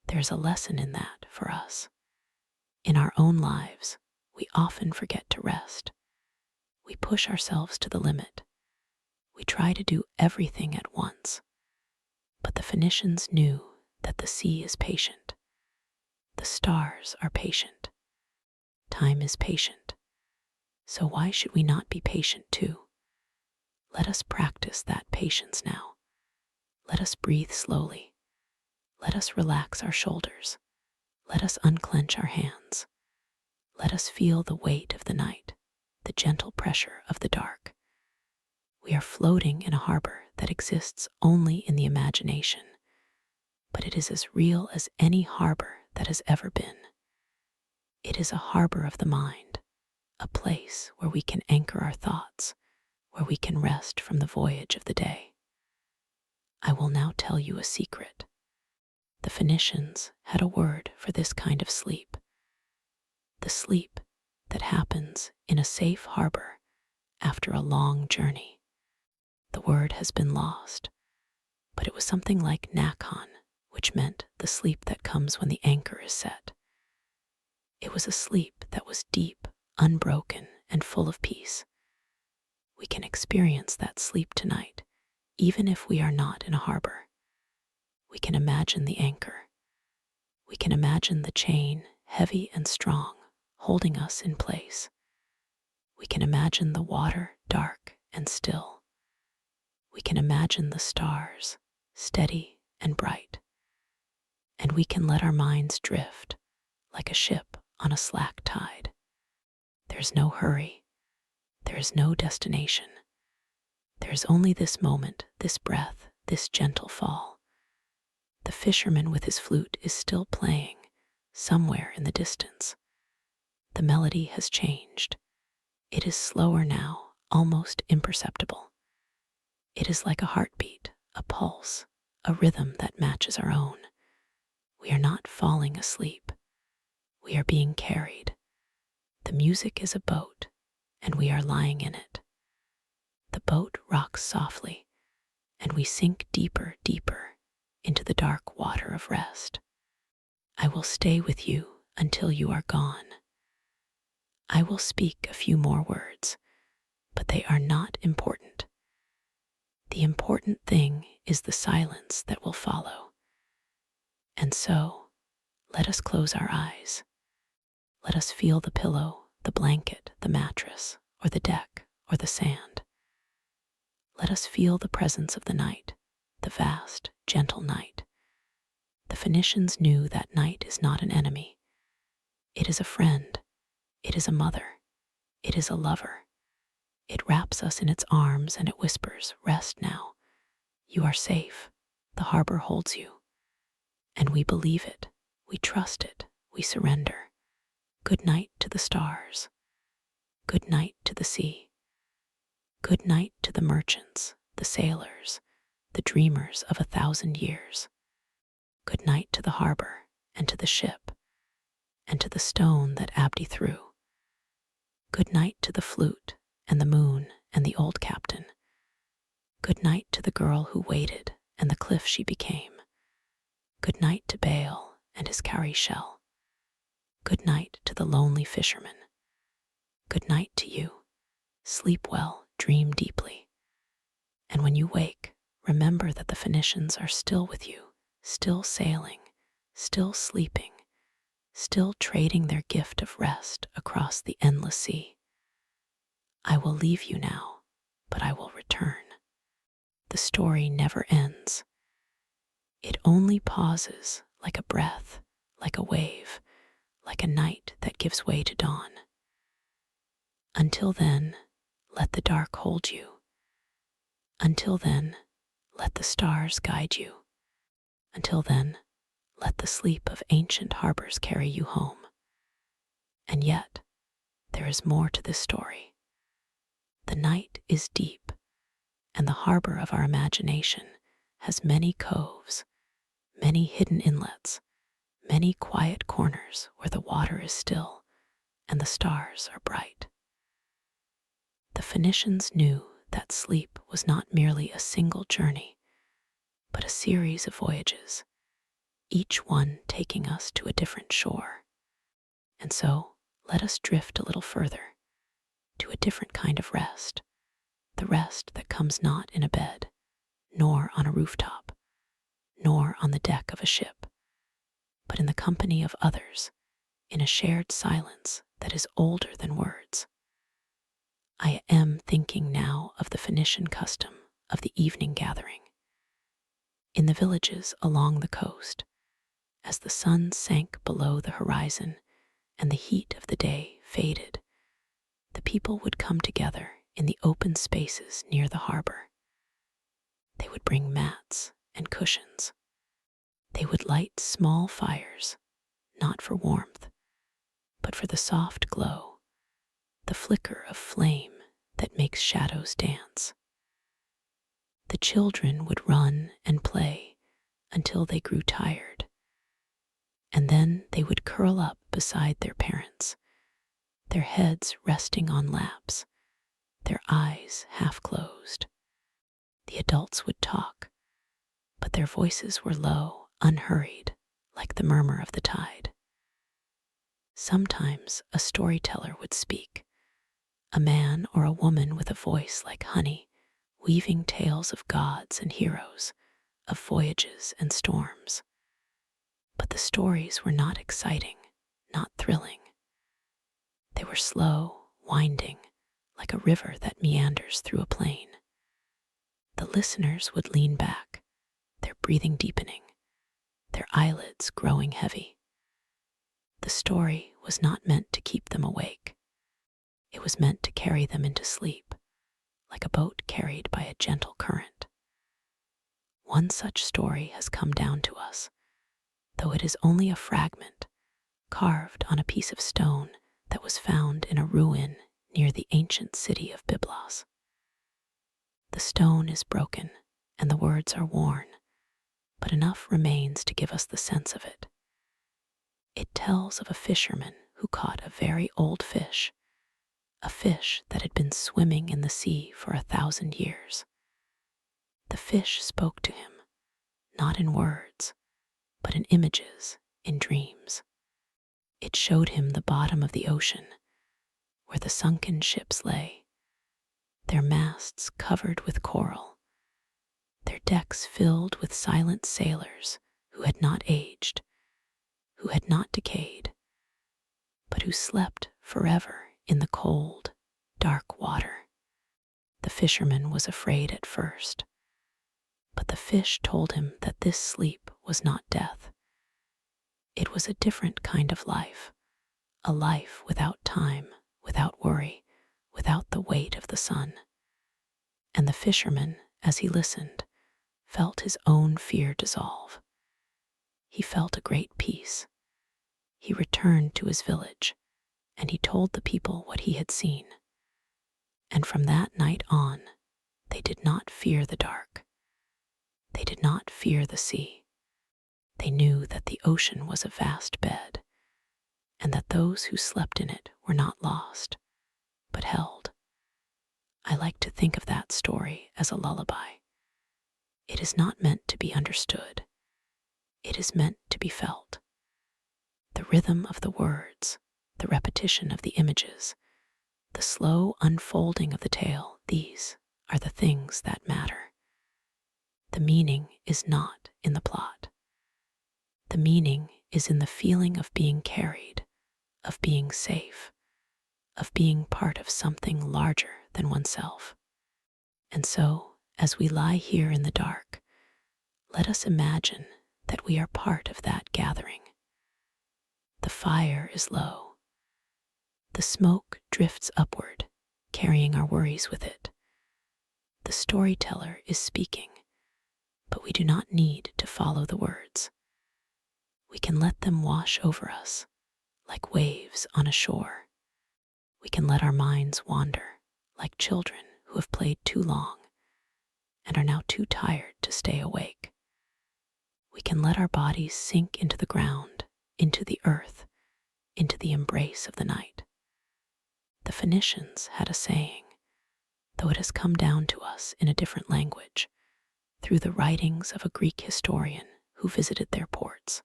There's a lesson in that for us. In our own lives, we often forget to rest. We push ourselves to the limit. We try to do everything at once. But the Phoenicians knew that the sea is patient. The stars are patient. Time is patient. So why should we not be patient too? Let us practice that patience now. Let us breathe slowly. Let us relax our shoulders. Let us unclench our hands. Let us feel the weight of the night, the gentle pressure of the dark. We are floating in a harbor that exists only in the imagination, but it is as real as any harbor that has ever been. It is a harbor of the mind, a place where we can anchor our thoughts, where we can rest from the voyage of the day. I will now tell you a secret. The Phoenicians had a word for this kind of sleep. The sleep that happens in a safe harbor after a long journey. The word has been lost, but it was something like nakhan, which meant the sleep that comes when the anchor is set. It was a sleep that was deep, unbroken, and full of peace. We can experience that sleep tonight, even if we are not in a harbor. We can imagine the anchor. We can imagine the chain, heavy and strong, holding us in place. We can imagine the water, dark and still. We can imagine the stars, steady and bright. And we can let our minds drift, like a ship on a slack tide. There's no hurry. There is no destination. There is only this moment, this breath, this gentle fall. The fisherman with his flute is still playing, somewhere in the distance. The melody has changed. It is slower now, almost imperceptible. It is like a heartbeat, a pulse, a rhythm that matches our own. We are not falling asleep. We are being carried. The music is a boat, and we are lying in it. The boat rocks softly, and we sink deeper, deeper into the dark water of rest. I will stay with you until you are gone. I will speak a few more words, but they are not important. The important thing is the silence that will follow. And so, let us close our eyes. Let us feel the pillow, the blanket, the mattress, or the deck, or the sand. Let us feel the presence of the night, the vast, gentle night. The Phoenicians knew that night is not an enemy. It is a friend. It is a mother. It is a lover. It wraps us in its arms and it whispers, "Rest now. You are safe. The harbor holds you." And we believe it. We trust it. We surrender. Good night to the stars. Good night to the sea. Good night to the merchants, the sailors, the dreamers of 1,000 years. Good night to the harbor, and to the ship, and to the stone that Abdi threw. Good night to the flute, and the moon, and the old captain. Good night to the girl who waited, and the cliff she became. Good night to Baal and his cowrie shell. Good night to the lonely fisherman. Good night to you. Sleep well, dream deeply. And when you wake, remember that the Phoenicians are still with you, still sailing, still sleeping, still trading their gift of rest across the endless sea. I will leave you now, but I will return. The story never ends. It only pauses, like a breath, like a wave, like a night that gives way to dawn. Until then, let the dark hold you. Until then, let the stars guide you. Until then, let the sleep of ancient harbors carry you home. And yet, there is more to this story. The night is deep, and the harbor of our imagination has many coves, many hidden inlets, many quiet corners where the water is still and the stars are bright. The Phoenicians knew that sleep was not merely a single journey, but a series of voyages, each one taking us to a different shore. And so, let us drift a little further, to a different kind of rest, the rest that comes not in a bed, nor on a rooftop, nor on the deck of a ship, but in the company of others, in a shared silence that is older than words. I am thinking now of the Phoenician custom of the evening gathering. In the villages along the coast, as the sun sank below the horizon and the heat of the day faded, the people would come together in the open spaces near the harbor. They would bring mats and cushions. They would light small fires, not for warmth, but for the soft glow, the flicker of flame that makes shadows dance. The children would run and play until they grew tired, and then they would curl up beside their parents, their heads resting on laps, their eyes half closed. The adults would talk, but their voices were low, unhurried, like the murmur of the tide. Sometimes a storyteller would speak, a man or a woman with a voice like honey, weaving tales of gods and heroes, of voyages and storms. But the stories were not exciting, not thrilling. They were slow, winding, like a river that meanders through a plain. The listeners would lean back, their breathing deepening, their eyelids growing heavy. The story was not meant to keep them awake. It was meant to carry them into sleep, like a boat carried by a gentle current. One such story has come down to us, though it is only a fragment, carved on a piece of stone that was found in a ruin near the ancient city of Byblos. The stone is broken and the words are worn, but enough remains to give us the sense of it. It tells of a fisherman who caught a very old fish, a fish that had been swimming in the sea for 1,000 years. The fish spoke to him, not in words, but in images, in dreams. It showed him the bottom of the ocean, where the sunken ships lay, their masts covered with coral, their decks filled with silent sailors who had not aged, who had not decayed, but who slept forever in the cold, dark water. The fisherman was afraid at first, but the fish told him that this sleep was not death. It was a different kind of life, a life without time, without worry, without the weight of the sun. And the fisherman, as he listened, felt his own fear dissolve. He felt a great peace. He returned to his village, and he told the people what he had seen. And from that night on, they did not fear the dark. They did not fear the sea. They knew that the ocean was a vast bed, and that those who slept in it were not lost, but held. I like to think of that story as a lullaby. It is not meant to be understood. It is meant to be felt. The rhythm of the words, the repetition of the images, the slow unfolding of the tale, these are the things that matter. The meaning is not in the plot. The meaning is in the feeling of being carried, of being safe, of being part of something larger than oneself. And so, as we lie here in the dark, let us imagine that we are part of that gathering. The fire is low. The smoke drifts upward, carrying our worries with it. The storyteller is speaking, but we do not need to follow the words. We can let them wash over us, like waves on a shore. We can let our minds wander, like children who have played too long and are now too tired to stay awake. We can let our bodies sink into the ground, into the earth, into the embrace of the night. The Phoenicians had a saying, though it has come down to us in a different language, through the writings of a Greek historian who visited their ports.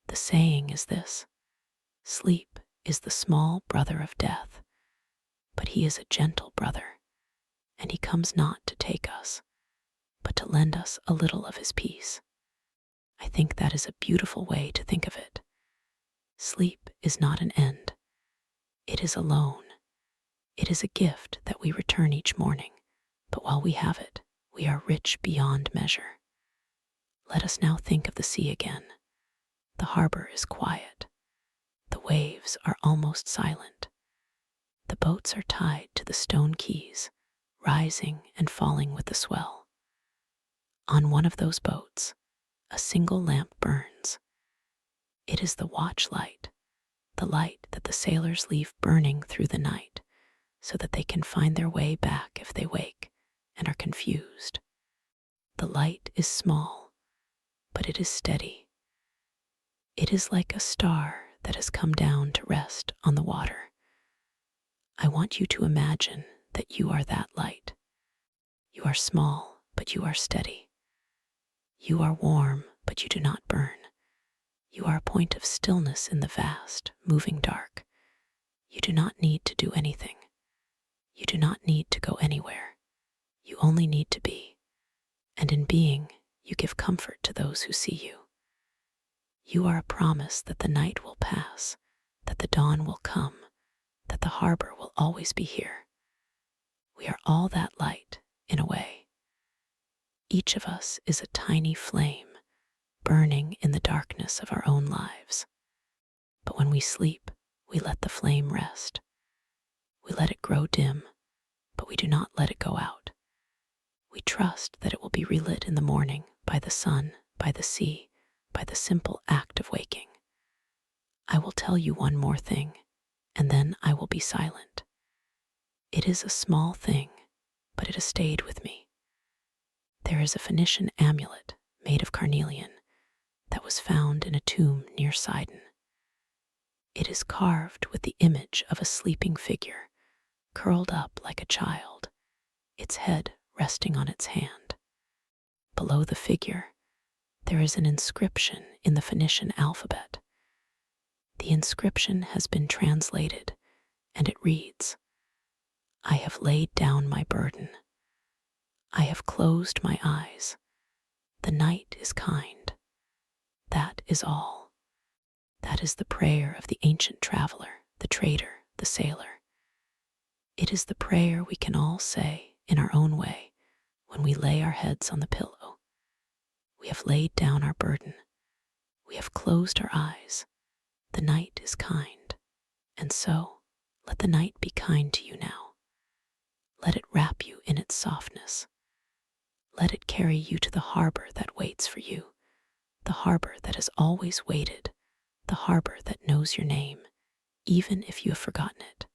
The saying is this: sleep is the small brother of death, but he is a gentle brother, and he comes not to take us, but to lend us a little of his peace. I think that is a beautiful way to think of it. Sleep is not an end. It is a loan. It is a gift that we return each morning, but while we have it, we are rich beyond measure. Let us now think of the sea again. The harbor is quiet. The waves are almost silent. The boats are tied to the stone quays, rising and falling with the swell. On one of those boats, a single lamp burns. It is the watch light, the light that the sailors leave burning through the night so that they can find their way back if they wake and are confused. The light is small, but it is steady. It is like a star that has come down to rest on the water. I want you to imagine that you are that light. You are small, but you are steady. You are warm, but you do not burn. You are a point of stillness in the vast, moving dark. You do not need to do anything. You do not need to go anywhere. You only need to be. And in being, you give comfort to those who see you. You are a promise that the night will pass, that the dawn will come, that the harbor will always be here. We are all that light, in a way. Each of us is a tiny flame, burning in the darkness of our own lives. But when we sleep, we let the flame rest. We let it grow dim, but we do not let it go out. We trust that it will be relit in the morning by the sun, by the sea, by the simple act of waking. I will tell you one more thing, and then I will be silent. It is a small thing, but it has stayed with me. There is a Phoenician amulet made of carnelian that was found in a tomb near Sidon. It is carved with the image of a sleeping figure, curled up like a child, its head resting on its hand. Below the figure, there is an inscription in the Phoenician alphabet. The inscription has been translated, and it reads, "I have laid down my burden. I have closed my eyes. The night is kind. That is all." That is the prayer of the ancient traveler, the trader, the sailor. It is the prayer we can all say in our own way when we lay our heads on the pillow. We have laid down our burden. We have closed our eyes. The night is kind. And so, let the night be kind to you now. Let it wrap you in its softness. Let it carry you to the harbor that waits for you, the harbor that has always waited, the harbor that knows your name, even if you have forgotten it.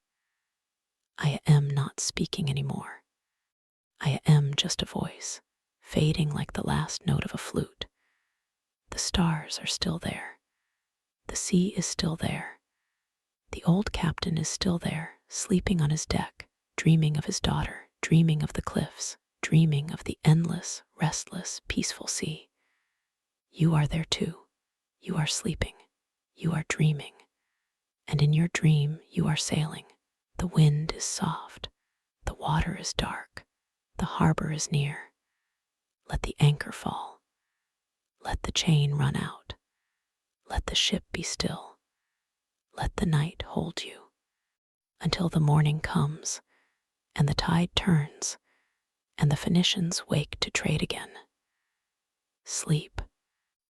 I am not speaking anymore. I am just a voice, fading like the last note of a flute. The stars are still there. The sea is still there. The old captain is still there, sleeping on his deck, dreaming of his daughter, dreaming of the cliffs, dreaming of the endless, restless, peaceful sea. You are there too. You are sleeping. You are dreaming. And in your dream, you are sailing. The wind is soft. The water is dark. The harbor is near. Let the anchor fall. Let the chain run out. Let the ship be still. Let the night hold you until the morning comes and the tide turns and the Phoenicians wake to trade again. Sleep,